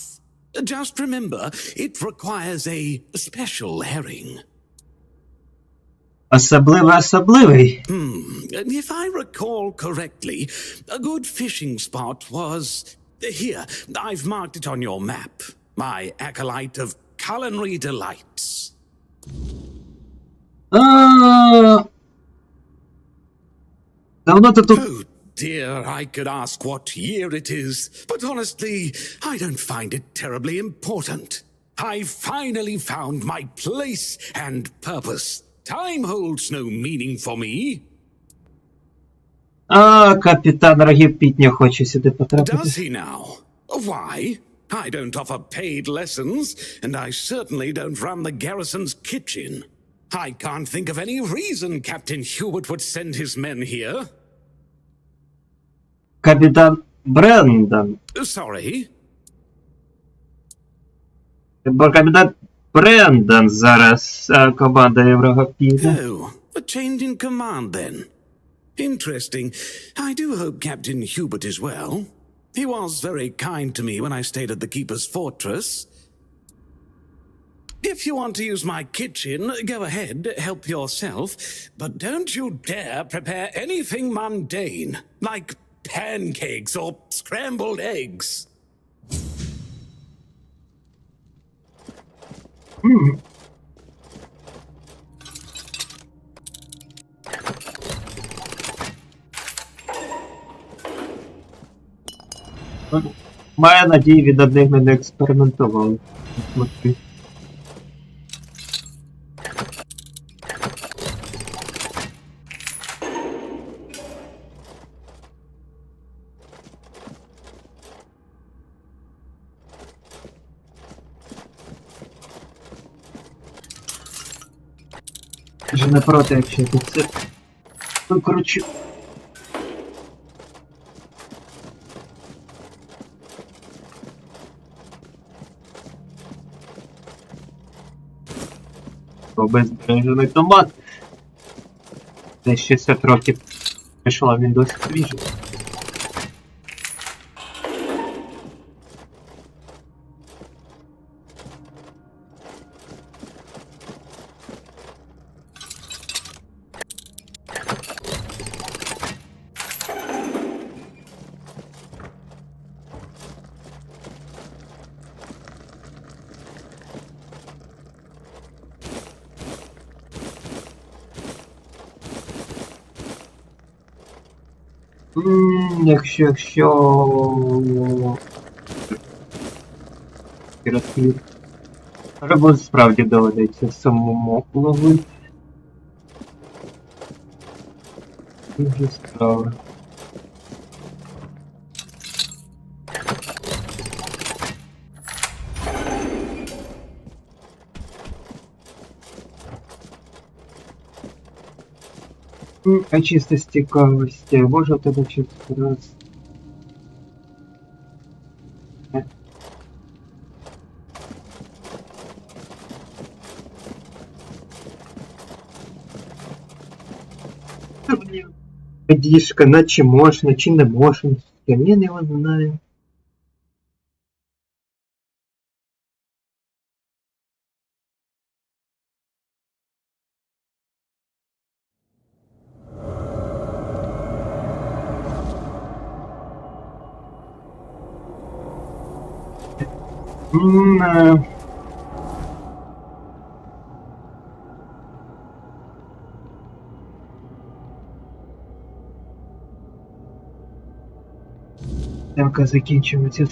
[SPEAKER 9] Just remember, it requires a special herring.
[SPEAKER 1] Особливий.
[SPEAKER 9] If I recall correctly, a good fishing spot was... Here, I've marked it on your map. My acolyte of culinary delights.
[SPEAKER 1] Давно ти тут...
[SPEAKER 9] Oh dear, I could ask what year it is, but honestly, I don't find it terribly important. I finally found my place and purpose. Time holds no meaning for me.
[SPEAKER 1] Капітан Рогів Пітня хоче сюди потрапити.
[SPEAKER 9] Does he now? Why? I don't offer paid lessons, and I certainly don't run the garrison's kitchen. I can't think of any reason Captain Hubert would send his men here.
[SPEAKER 1] Капітан Брендан.
[SPEAKER 9] Sorry?
[SPEAKER 1] Бо капітан Брендан зараз командує Рогопіда.
[SPEAKER 9] Oh, a change in command then. Interesting. I do hope Captain Hubert is well. He was very kind to me when I stayed at the Keeper's Fortress. If you want to use my kitchen, go ahead, help yourself. But don't you dare prepare anything mundane, like pancakes or scrambled eggs.
[SPEAKER 1] Маю надію, від одних ми не експериментували. Смотри. Вже не проти, якщо тут це викручу. Обезбережений томат. Десь 60 років пішло, він досі свіжий. Якщо... Рибу справді доведеться самому ловити. Дуже справа. А чисто з цікавості, може в тебе чисто раз. Дішка, наче можна, чи не можна, я не його знаю. Так, закінчується.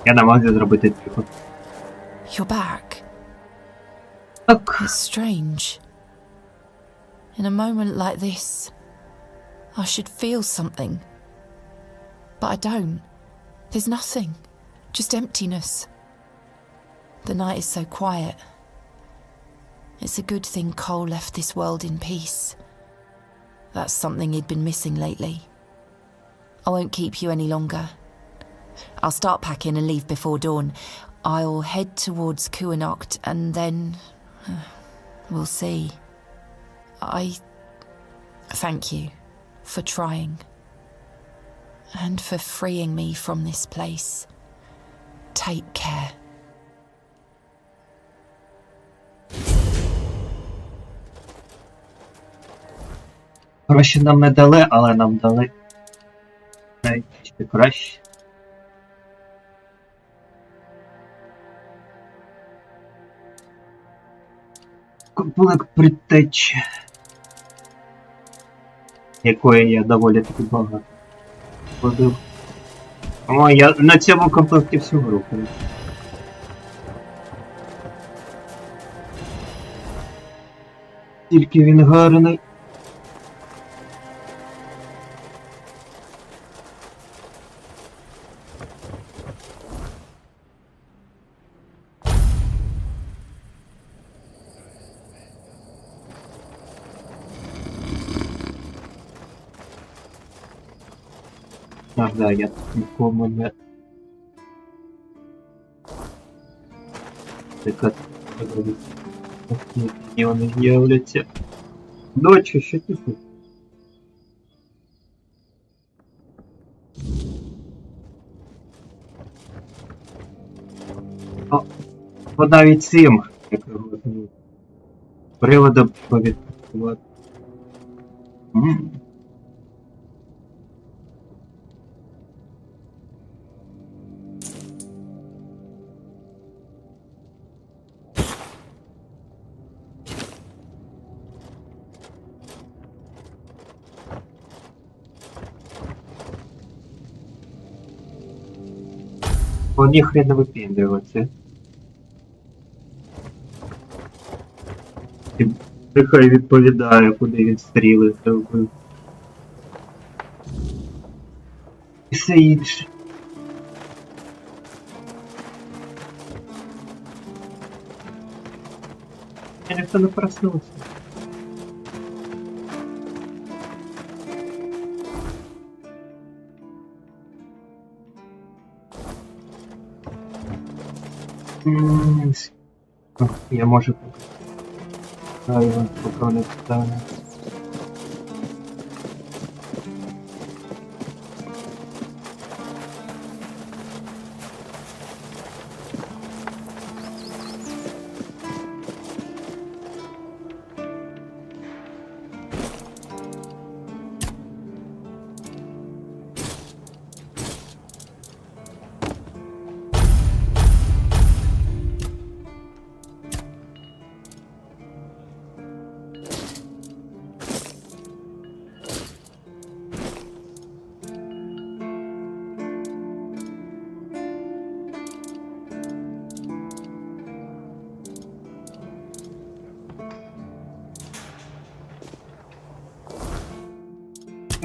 [SPEAKER 1] Я намагаюся зробити тихо.
[SPEAKER 3] You're back.
[SPEAKER 1] Так.
[SPEAKER 3] It's strange. In a moment like this, I should feel something. But I don't. There's nothing. Just emptiness. The night is so quiet. It's a good thing Cole left this world in peace. That's something he'd been missing lately. I won't keep you any longer. I'll start packing and leave before dawn. I'll head towards Kuanocht and then... we'll see. I thank you for trying. And for freeing me from this place. Take care.
[SPEAKER 1] Гроші нам не дали, але нам дали навіть ще краще. Комплект предтечі, якої я доволі таки багато ходив. О, я на цьому комплекті всю гру. Тільки він гарний. Ах, да, я тут нікому не... Така... Які вони з'являться. Дочі, що ти тут? О, навіть цим, якого приводом повідпрацювати. Вони хрен випіндрюваться. І нехай відповідає, куди він стріли зробив. І все інше. Я ніхто не проснувся. Я можу поки не встане.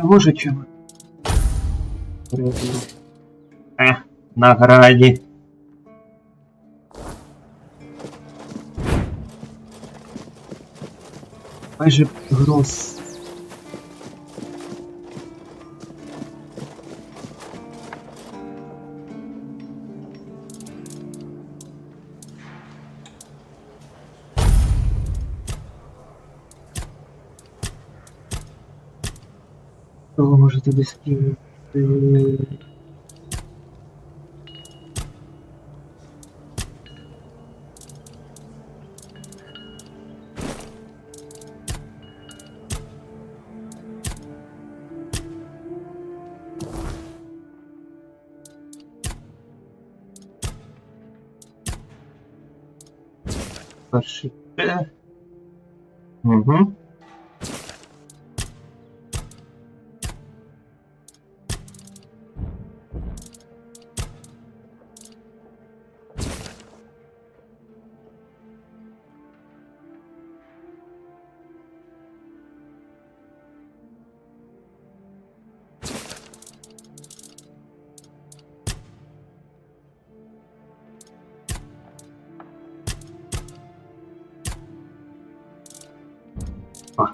[SPEAKER 1] Може чого? На грані. Майже гроз. Кого може тобі скинути? Перший. Угу. А.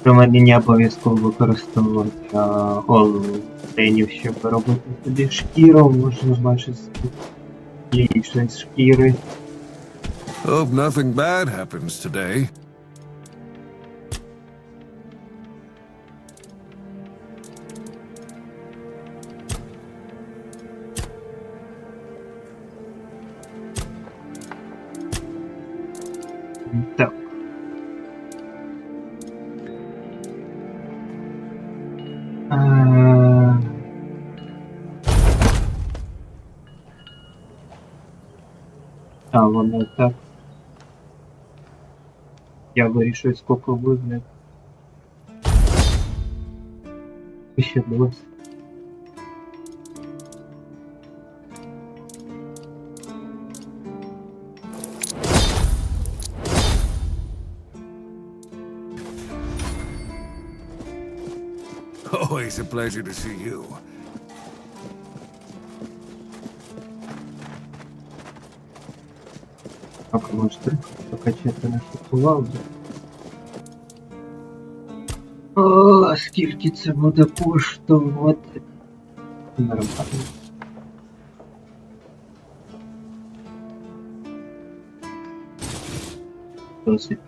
[SPEAKER 1] Про мене не обов'язково використовувати олтенів, щоб робити собі шкіру, можна бачити іншої шкіри.
[SPEAKER 5] Hope nothing bad happens today.
[SPEAKER 1] Так. А, воно так. Я вирішую, скільки вигляд. 1020.
[SPEAKER 5] Always a pleasure to see you.
[SPEAKER 1] Так, можете покачати нашу кувалду. О, скільки це буде коштувати? Нормально. Досить.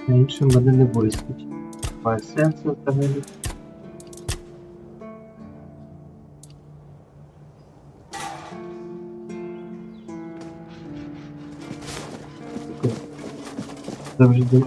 [SPEAKER 1] Іншим мене не вистачить. Має сенсу взагалі. Завжди.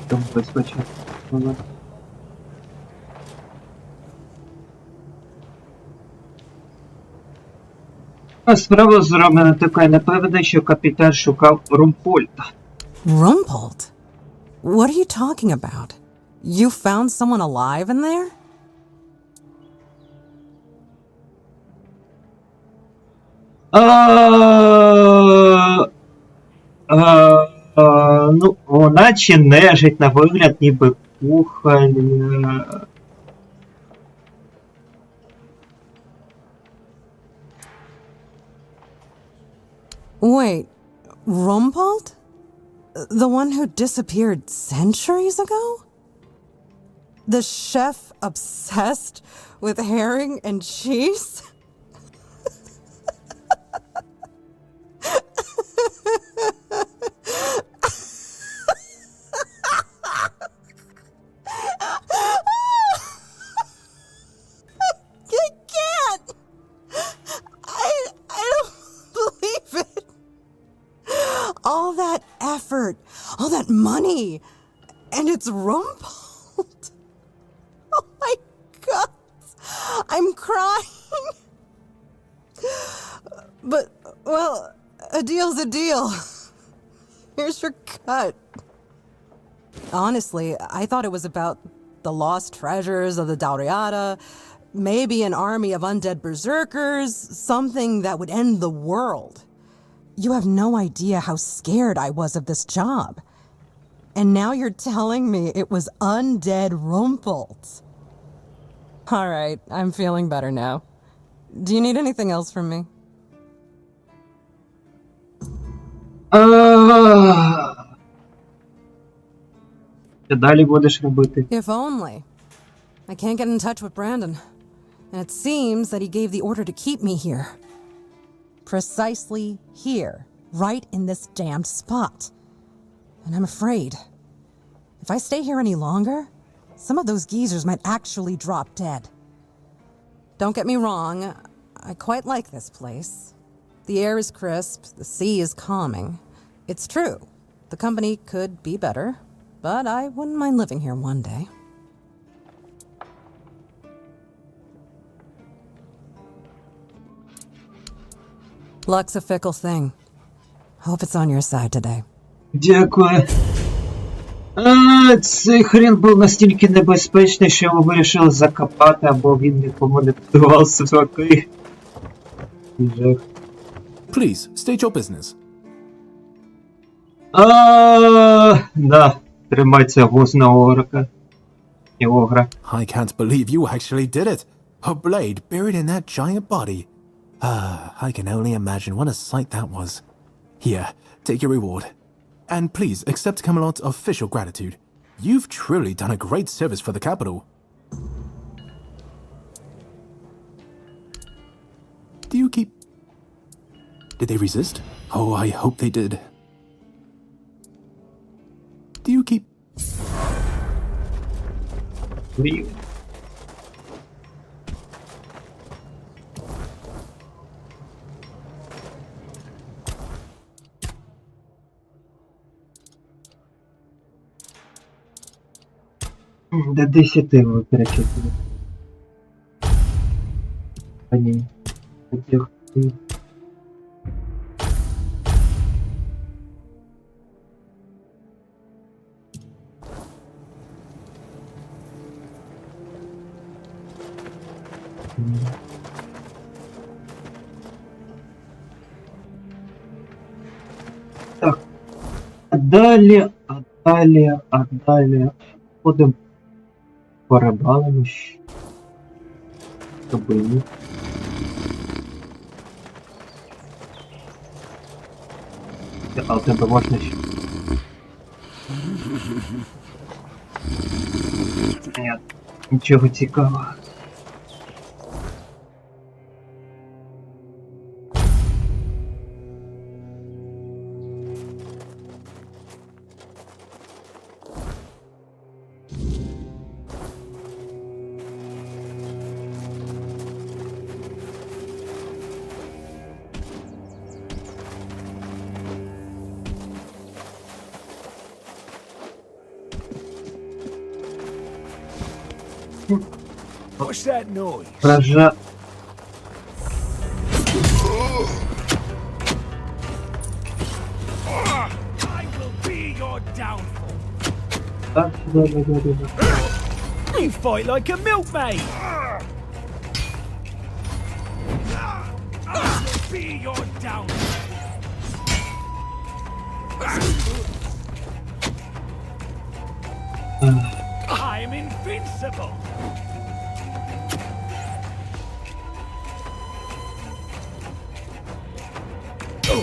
[SPEAKER 1] Там спочатку. А справа зроблена така, напевно, що капітан шукав Румпольта.
[SPEAKER 10] Rumpled? What are you talking about? You found someone alive in there?
[SPEAKER 1] Ну, вона чи нежить на вигляд, ніби кухоль.
[SPEAKER 10] Wait, Rumpled? The one who disappeared centuries ago? The chef obsessed with herring and cheese? I can't! I don't believe it! All that effort, all that money, and it's Rumpled. Oh my God! I'm crying! But, well, a deal's a deal. Here's your cut. Honestly, I thought it was about the lost treasures of the Dauriata, maybe an army of undead berserkers, something that would end the world. You have no idea how scared I was of this job. And now you're telling me it was undead Rumpled. All right, I'm feeling better now. Do you need anything else from me?
[SPEAKER 1] Що далі будеш робити?
[SPEAKER 10] If only. I can't get in touch with Brandon. And it seems that he gave the order to keep me here. Precisely here. Right in this damned spot. And I'm afraid. If I stay here any longer, some of those geezers might actually drop dead. Don't get me wrong. I quite like this place. The air is crisp, the sea is calming. It's true, the company could be better, but I wouldn't mind living here one day. Luck's a fickle thing. Hope it's on your side today.
[SPEAKER 1] Дякую. Цей хрін був настільки небезпечний, що його вирішили закопати, або він нікому не подарував сваки. Жах.
[SPEAKER 11] Please, state your business.
[SPEAKER 1] Да. Тримайся гузна ограка. І огра.
[SPEAKER 11] I can't believe you actually did it. A blade buried in that giant body. I can only imagine what a sight that was. Here, take your reward. And please accept Camelot's official gratitude. You've truly done a great service for the capital. Do you keep... Did they resist? Oh, I hope they did. Do you keep...
[SPEAKER 1] Leave. До 10 ви перечислили. А ні. Хотів. Так. А далі. Ходимо. Порибалимо ще. Кобилі. А у тебе можна ще? Ні, нічого цікавого.
[SPEAKER 2] What's that noise?
[SPEAKER 1] Прожа...
[SPEAKER 2] I will be your downfall.
[SPEAKER 1] Так, да.
[SPEAKER 2] You fight like a milkmaid. I will be your downfall. I'm invincible.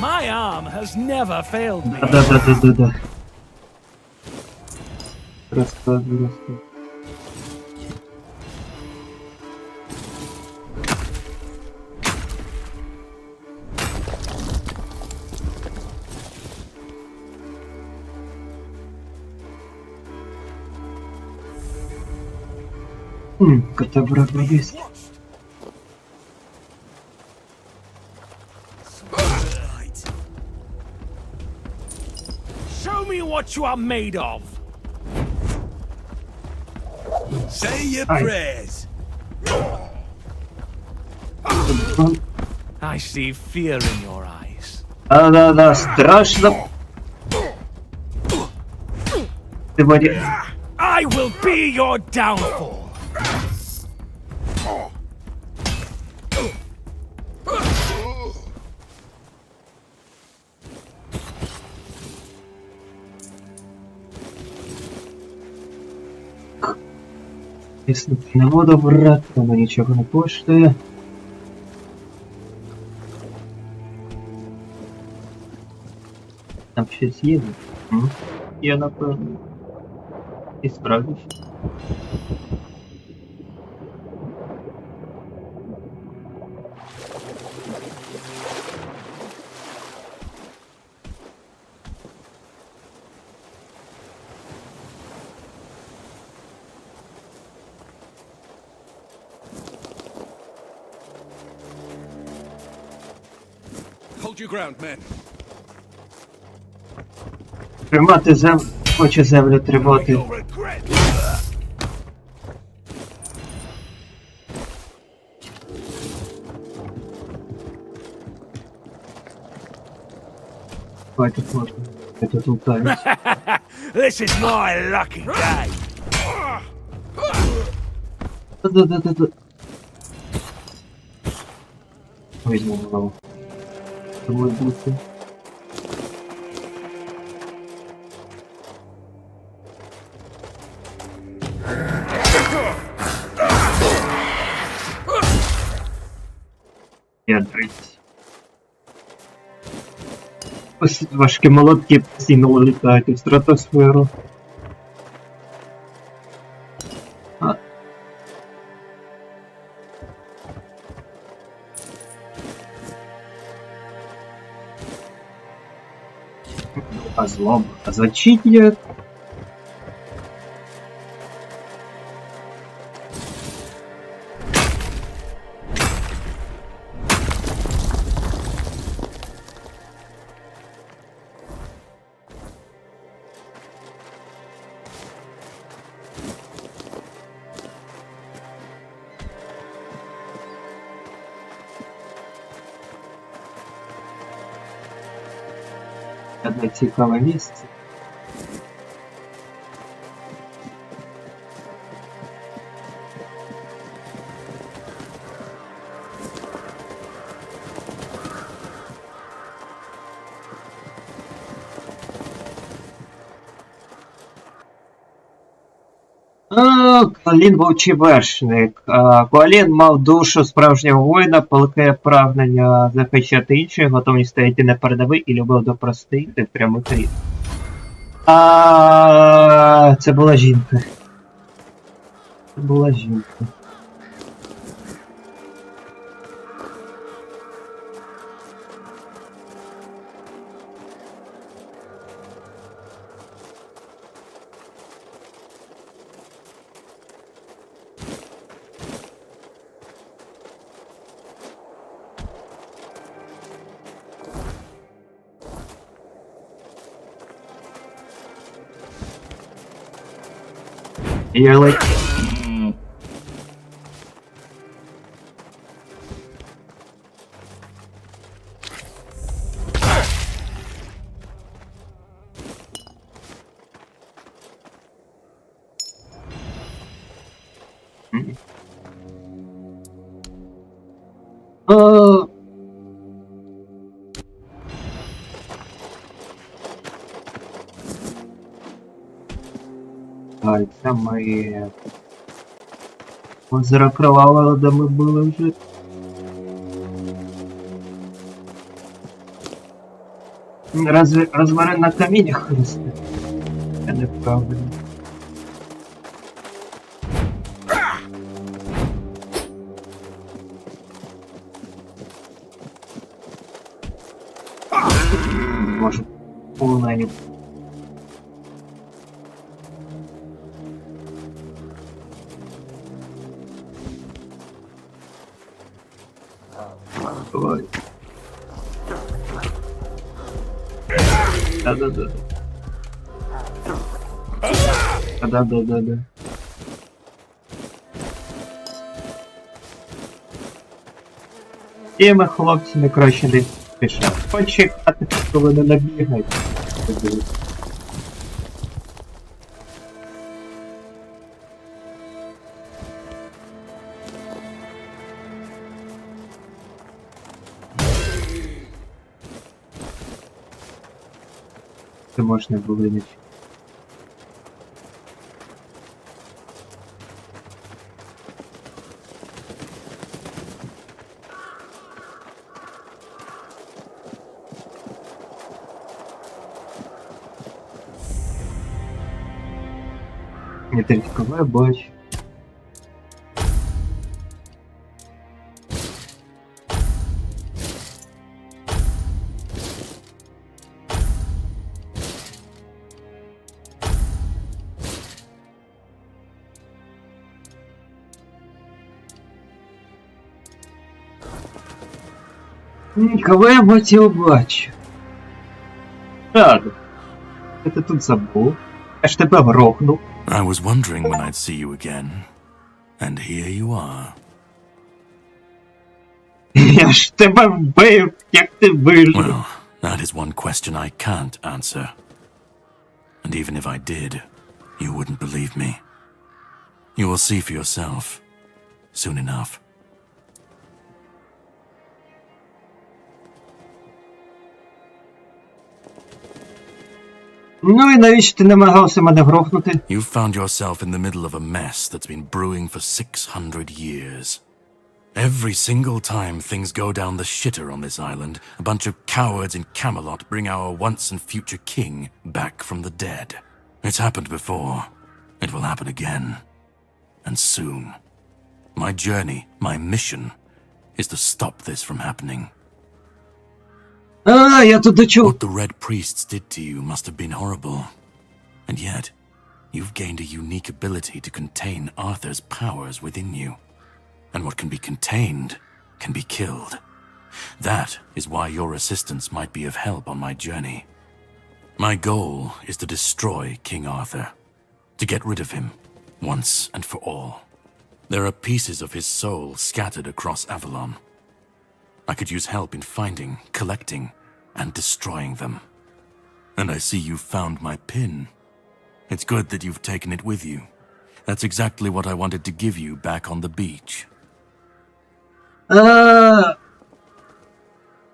[SPEAKER 2] My arm has never failed me.
[SPEAKER 1] Да. Рассказывай. Катабра есть.
[SPEAKER 2] Show me what you are made of. Say your prayers. I see fear in your eyes.
[SPEAKER 1] Да, страшно. Ты вари...
[SPEAKER 2] I will be your downfall.
[SPEAKER 1] Если не буду брать, то нічого не коштує. Там щось є? Я напевно. І справлюсь.
[SPEAKER 9] Hold your ground, men.
[SPEAKER 1] Тримати землю. Хоче землю тримати. Ой, тут можна. Я тут лутаю.
[SPEAKER 2] This is my lucky day.
[SPEAKER 1] Да-да-да-да-да. Візьму голову. Думаю, бути. Я 30. Ось важкі молотки постійно літають в стратосферу. А злом, а зачитня. Одне цікаве місце. Куалін вовчий вершник. Куалін мав душу справжнього воїна, палке прагнення захищати інших, готовність стояти на передовій і любив до простих та прямих рід. Це була жінка. Це була жінка. You're like... Це ми... Озеро Кроваве, де ми були вже. Розварен на каміннях росте. Це неправильно. Може, полонені. Давай. Да-да-да. Да-да-да-да. І ми, хлопці, не краще десь пішли. Почекати, коли не набігають. Це можна було не. Не тільки бачу. Кого я хотів бачу? Так. Що ти тут забув? Я ж тебе грохнув.
[SPEAKER 12] I was wondering when I'd see you again. And here you are.
[SPEAKER 1] Я ж тебе вбив, як ти вижив.
[SPEAKER 12] Well, that is one question I can't answer. And even if I did, you wouldn't believe me. You will see for yourself soon enough.
[SPEAKER 1] Ну і навіщо ти намагався мене грохнути?
[SPEAKER 12] You've found yourself in the middle of a mess that's been brewing for 600 years. Every single time things go down the shitter on this island, a bunch of cowards in Camelot bring our once and future king back from the dead. It's happened before. It will happen again. And soon. My journey, my mission, is to stop this from happening.
[SPEAKER 1] Я тут дочув.
[SPEAKER 12] What the Red Priests did to you must have been horrible. And yet, you've gained a unique ability to contain Arthur's powers within you. And what can be contained can be killed. That is why your assistance might be of help on my journey. My goal is to destroy King Arthur. To get rid of him, once and for all. There are pieces of his soul scattered across Avalon. I could use help in finding, collecting, and destroying them. And I see you've found my pin. It's good that you've taken it with you. That's exactly what I wanted to give you back on the beach.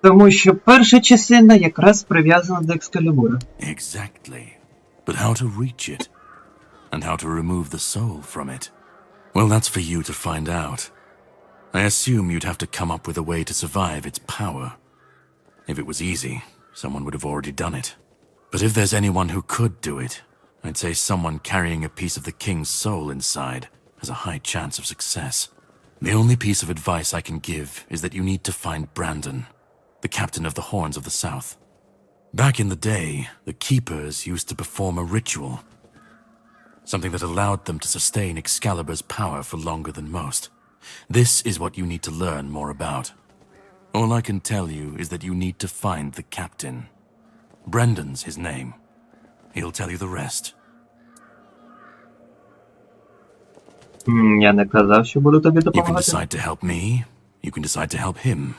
[SPEAKER 1] Тому що перша частина якраз прив'язана до Екскалібура.
[SPEAKER 12] Exactly. But how to reach it? And how to remove the soul from it? Well, that's for you to find out. I assume you'd have to come up with a way to survive its power. If it was easy, someone would have already done it. But if there's anyone who could do it, I'd say someone carrying a piece of the king's soul inside has a high chance of success. The only piece of advice I can give is that you need to find Brandon, the captain of the Horns of the South. Back in the day, the Keepers used to perform a ritual, something that allowed them to sustain Excalibur's power for longer than most. This is what you need to learn more about. All I can tell you is that you need to find the captain. Brendan's his name. He'll tell you the rest.
[SPEAKER 1] Я не казав, що буду тобі
[SPEAKER 12] You can
[SPEAKER 1] допомагати.
[SPEAKER 12] decide to help me. You can decide to help him.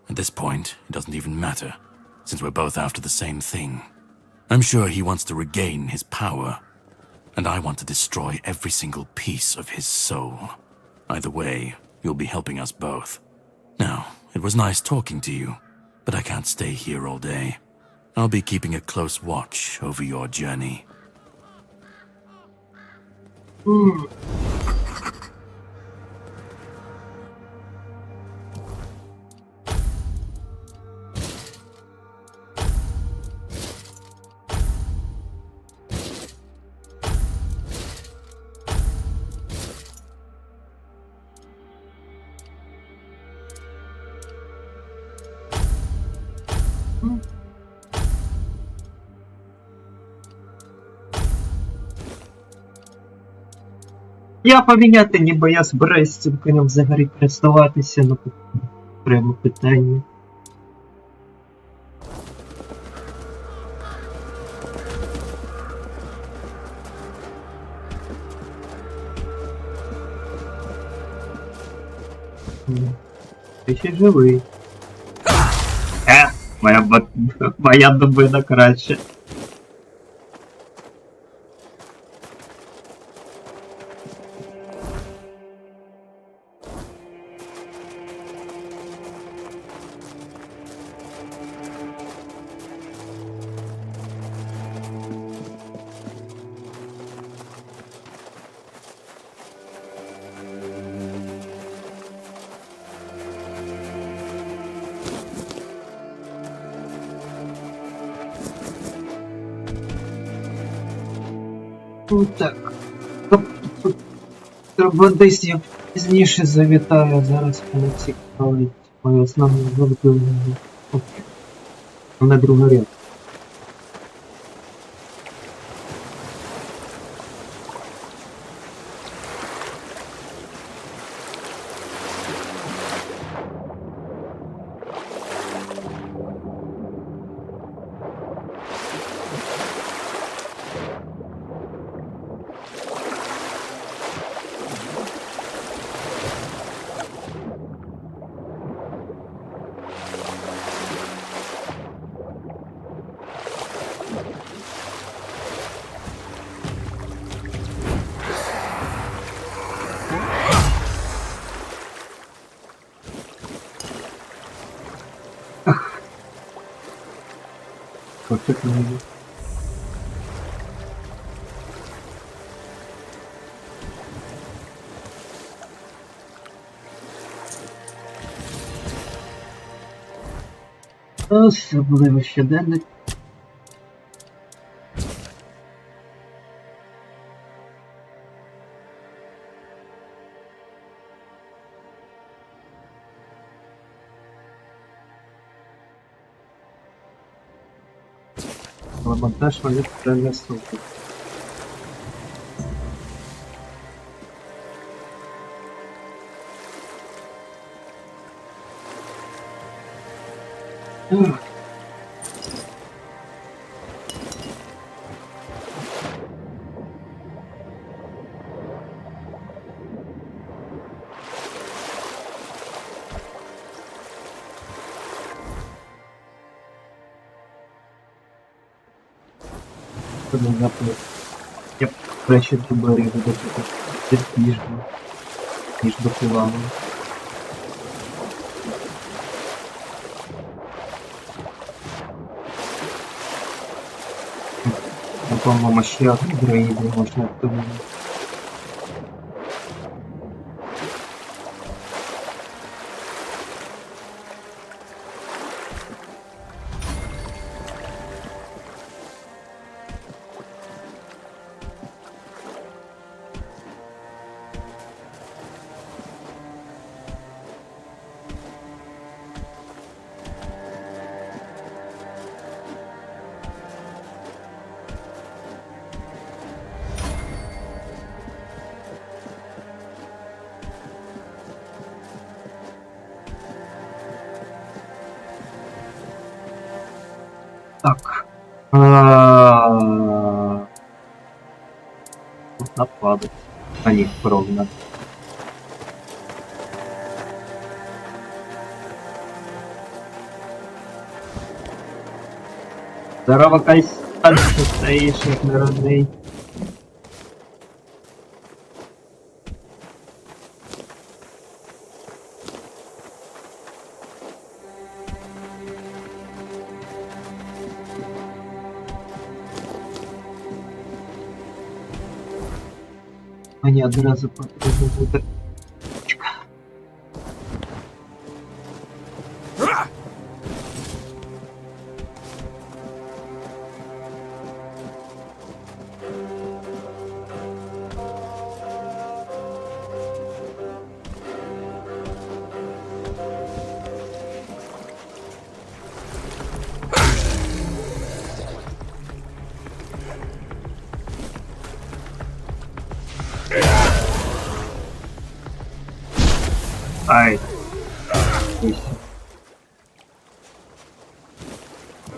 [SPEAKER 12] At this point, it doesn't even matter, since we're both after the same thing. I'm sure he wants to regain his power, and I want to destroy every single piece of his soul. Either way, you'll be helping us both. Now, it was nice talking to you, but I can't stay here all day. I'll be keeping a close watch over your journey.
[SPEAKER 1] Я поміняти, ніби я збираюсь з цим конем взагалі користуватися, ну прямо питання. Ти ще живий. Моя дубина краще. Ну так. Треба десь я пізніше завітаю, зараз мене цікавить моє основне вимкнення. На другий ряд. Почекай. Особливо щоденник. Монтаж вони принесуть. Я б краще тубері буду ніж до пілами. По-моєму, ще одну дроїду можна активувати. Так. Куда падать? А нет, ровно. Здорово, Кайсан, что стоишь, как народный. Мені одразу потрібно буде. Ай.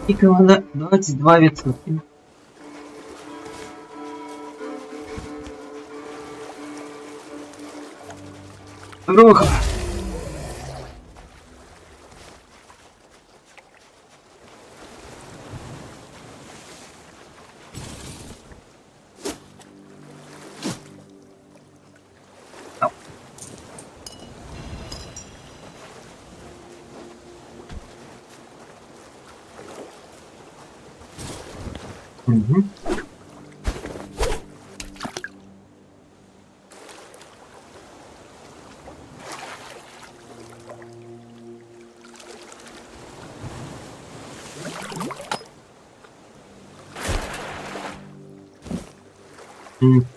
[SPEAKER 1] Тільки вона 22%. Рух! Угу.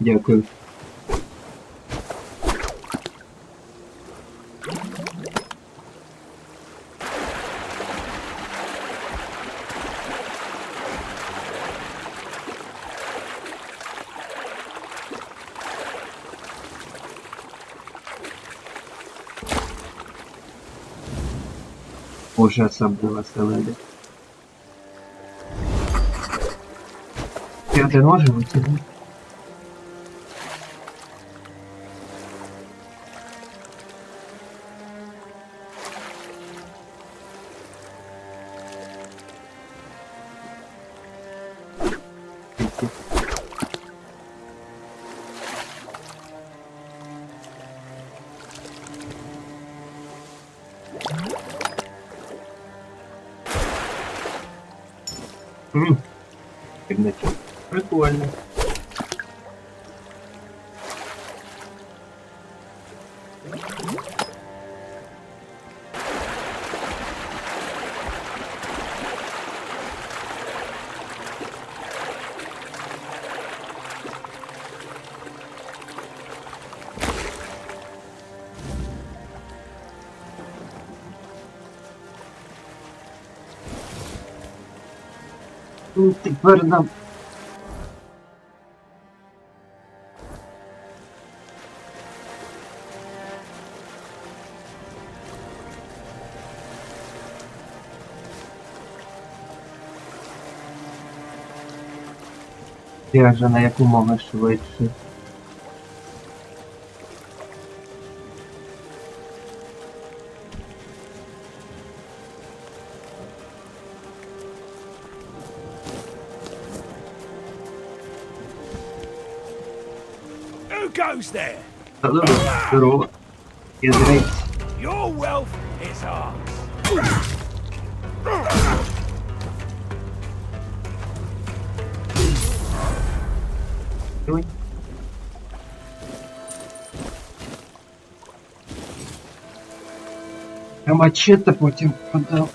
[SPEAKER 1] Дякую. Боже, особливо селеди. Я один можу витягнути? Підничок. Прикольно. Ну, тепер нам... Я вже на яку мову швидше.
[SPEAKER 2] Who goes there?
[SPEAKER 1] Здорово, здорово. Я зрейсь.
[SPEAKER 2] Your wealth is ours.
[SPEAKER 1] Ой. Я мачете потім подав.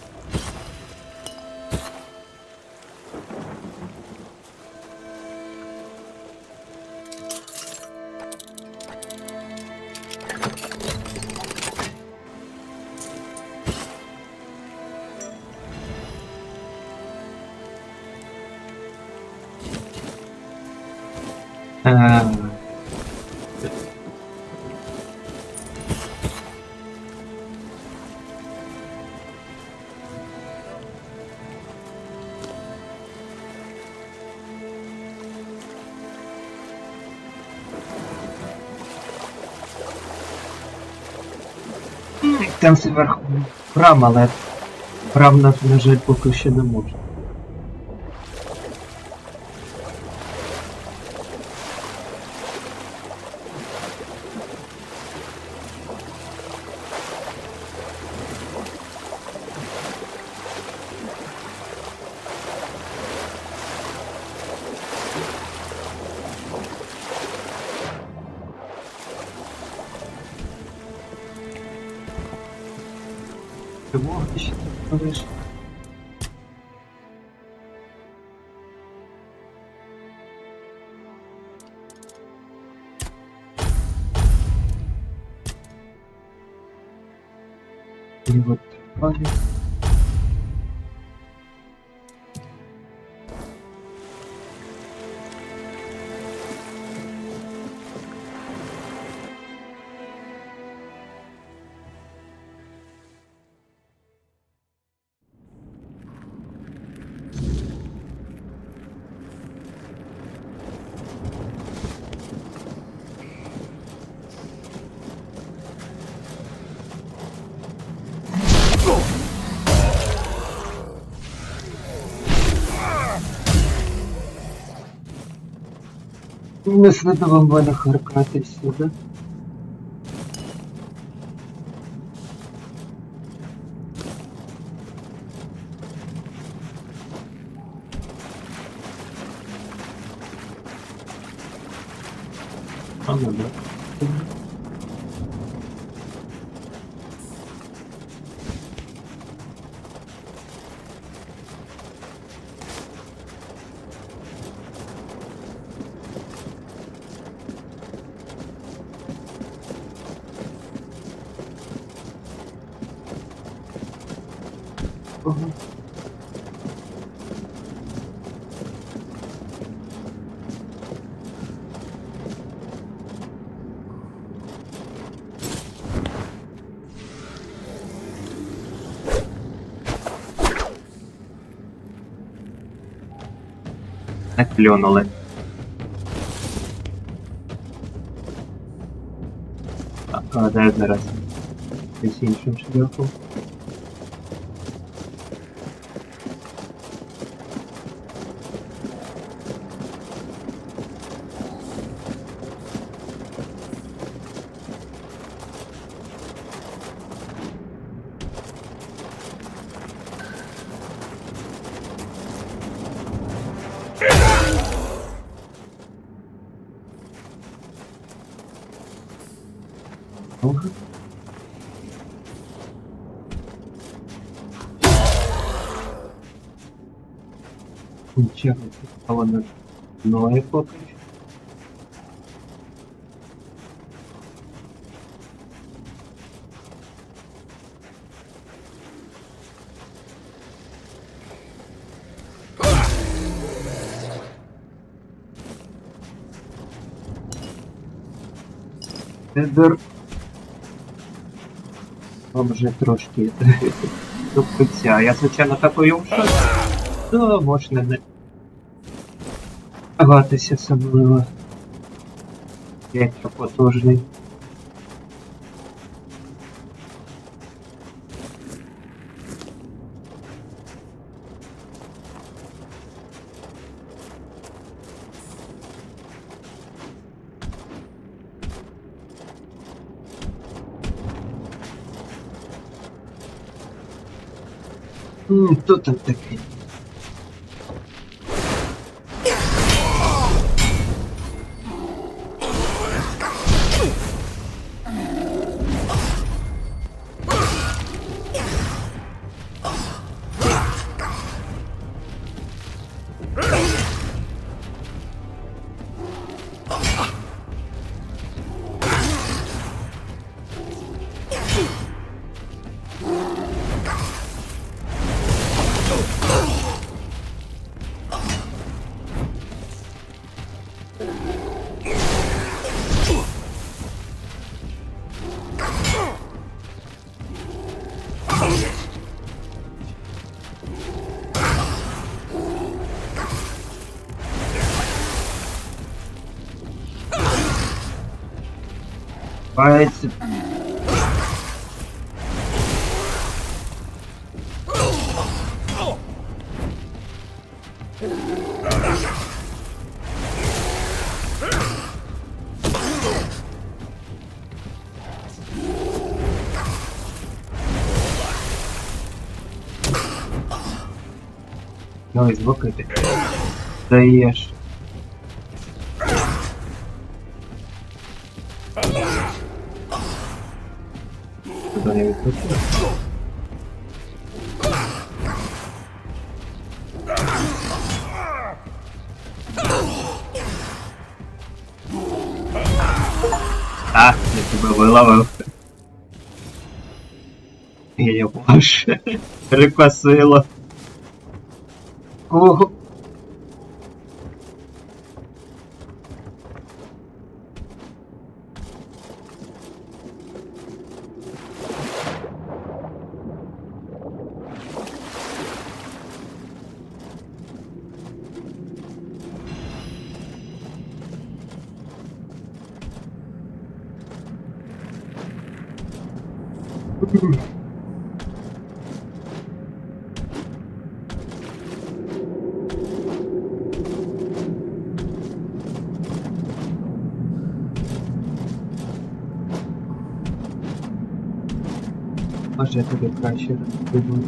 [SPEAKER 1] Там зверху храм, але храм нас, на жаль, поки що не може. Чому ти ще тут робиш? І от далі. Не слідував мене харкати сюди. А, ну да. Так плюнули. А де зараз? Десь іншим шляхом. Ого. Нічого, Авалону ноги поки що. Федор. Вам вже трошки до кінця. Я, звичайно, такою в шоці. То можна не гатися особливо. Якщо потужний. Хто там такий? Пальці. Ну і звуки ти даєш. Куди я відпочив? А, я тебе виловив. Я ваше прикосило. Ого. Може я тобі краще розповім.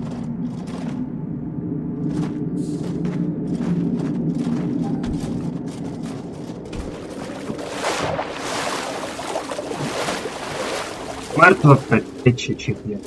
[SPEAKER 1] Мертва тече чи є?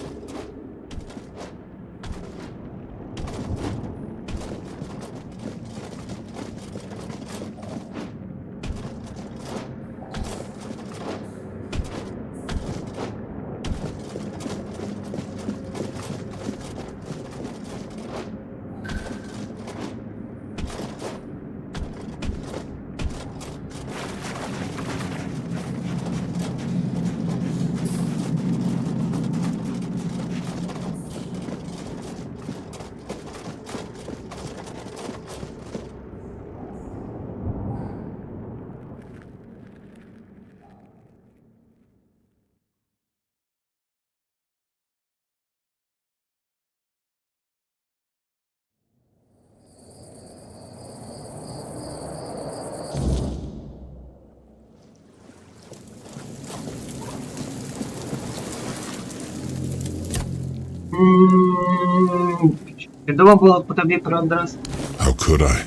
[SPEAKER 1] Відомо було по тобі про одразу.
[SPEAKER 13] How could I?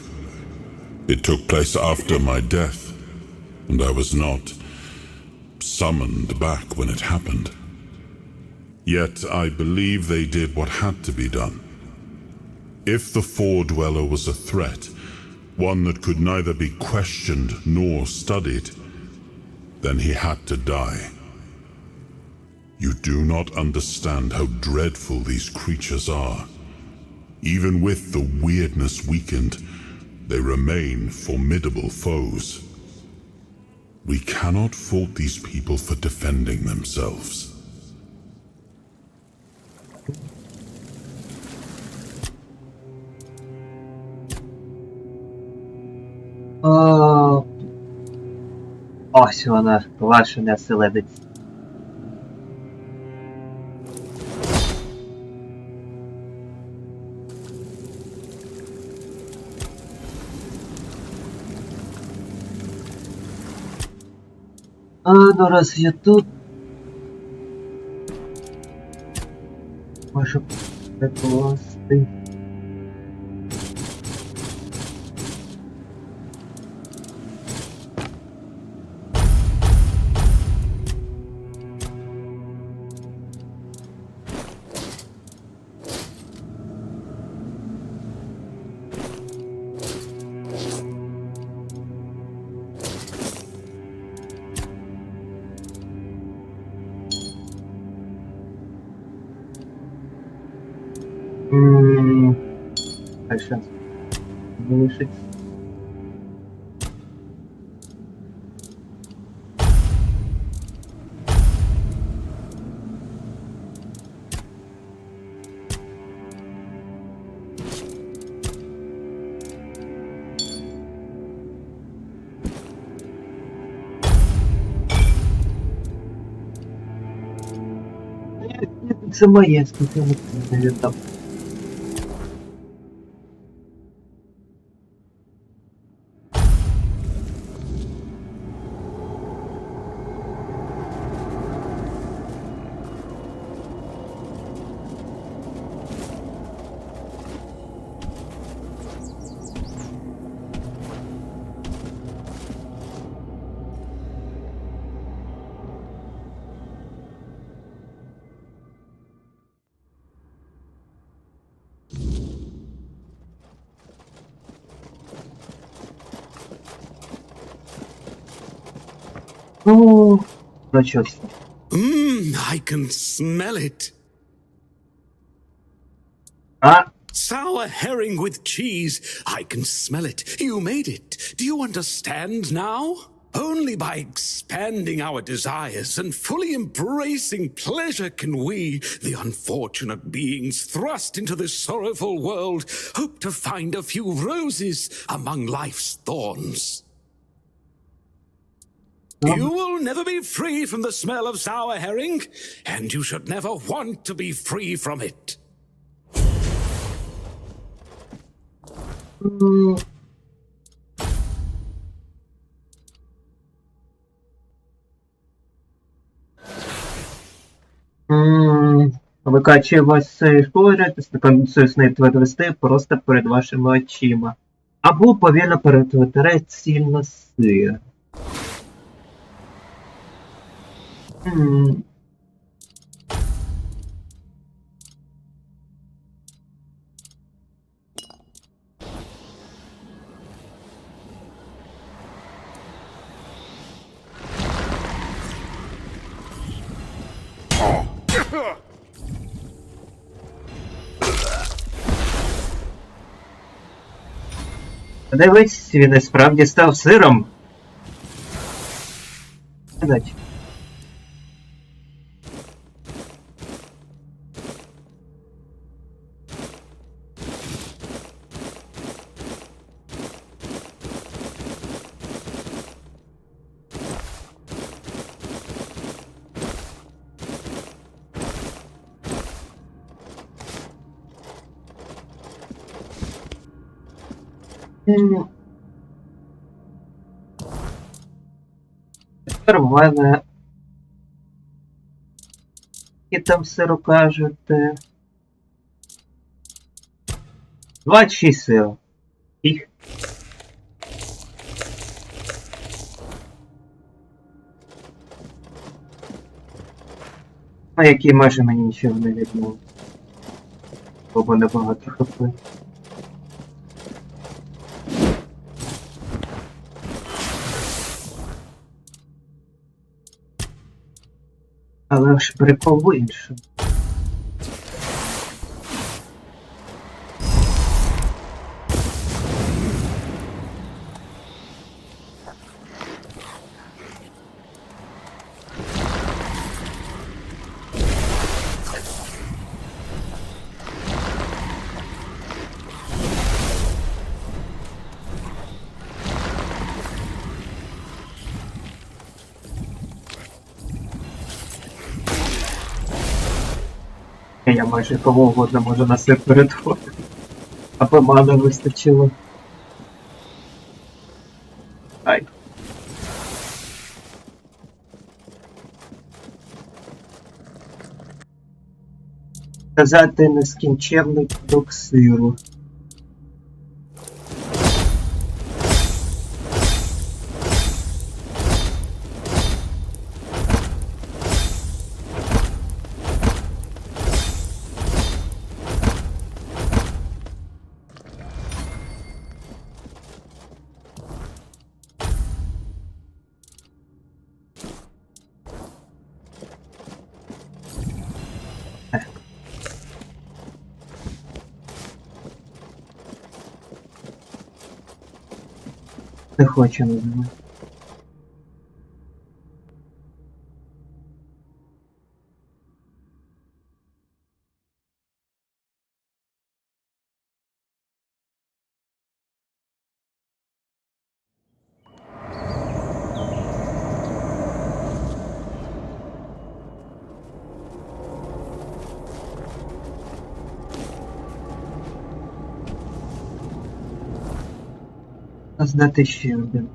[SPEAKER 13] It took place after my death, and I was not summoned back when it happened. Yet I believe they did what had to be done. If the Four-Dweller was a threat, one that could neither be questioned nor studied, then he had to die. You do not understand how dreadful these creatures are. Even with the weirdness weakened, they remain formidable foes. We cannot fault these people for defending themselves.
[SPEAKER 1] Ось вона, ваша неселедець. Ну раз я тут... Можу прикласти. А сейчас залишить. Це моє, скільки не віддав. Ну, начался.
[SPEAKER 9] I can smell it. Sour herring with cheese. I can smell it. You made it. Do you understand now? Only by expanding our desires and fully embracing pleasure can we, the unfortunate beings thrust into this sorrowful world, hope to find a few roses among life's thorns. You will never be free from the smell of sour herring, and you should never want to be free from it.
[SPEAKER 1] Викачує вас цей шпорят, стаканцю снайт відвести просто перед вашими очима. Або повільно перетворити ціль на сир. Дивись, він і справді став сиром. Тепер в мене... І там сиру кажете... 26 сиру. Їх. А який майже мені нічого не відмовив. Бо небагато хп. Але ж прикол в іншому. Я майже кого угодно можу на себе перетворити. Аби мана вистачило. Ай. Сказати нескінченний кусок сиру. Не хочу називати. Знати ще один.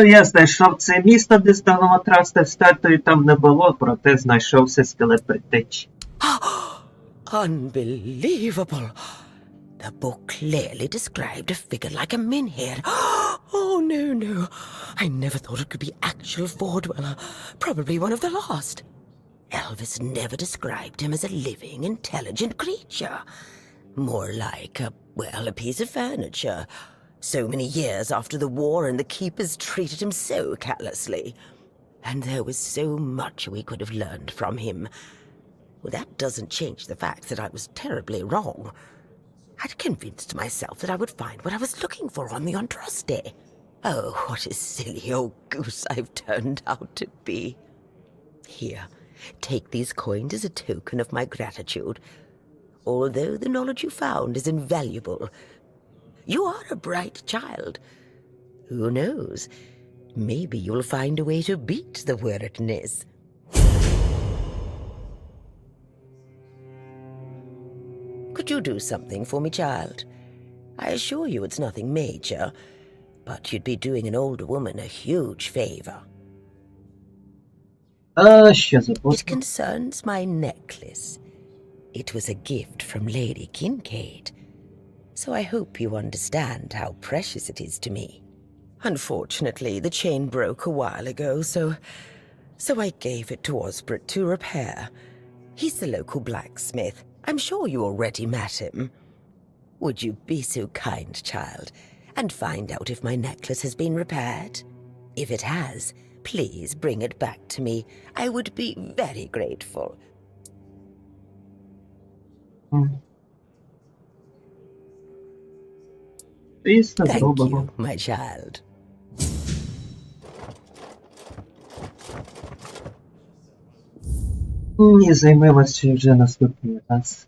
[SPEAKER 1] Я знайшов це місто, де станова трасти статуї там не було, проте знайшовся скелет предтечі.
[SPEAKER 14] Unbelievable. The book clearly described a figure like a menhir. Oh, no. I never thought it could be actual Fordweller. Probably one of the lost. Elvis never described him as a living, intelligent creature. More like a piece of furniture. So many years after the war, and the keepers treated him so callously. And there was so much we could have learned from him. Well, that doesn't change the fact that I was terribly wrong. I'd convinced myself that I would find what I was looking for on the Andraste. Oh, what a silly old goose I've turned out to be. Here, take these coins as a token of my gratitude. Although the knowledge you found is invaluable, you are a bright child. Who knows? Maybe you'll find a way to beat the weirdness. Could you do something for me, child? I assure you it's nothing major, but you'd be doing an older woman a huge favor. It concerns my necklace. It was a gift from Lady Kincaid. So I hope you understand how precious it is to me. Unfortunately, the chain broke a while ago, so I gave it to Osbert to repair. He's the local blacksmith. I'm sure you already met him. Would you be so kind, child, and find out if my necklace has been repaired? If it has, please bring it back to me. I would be very grateful. Thank you, my child.
[SPEAKER 1] Ні, займемося вже наступний раз.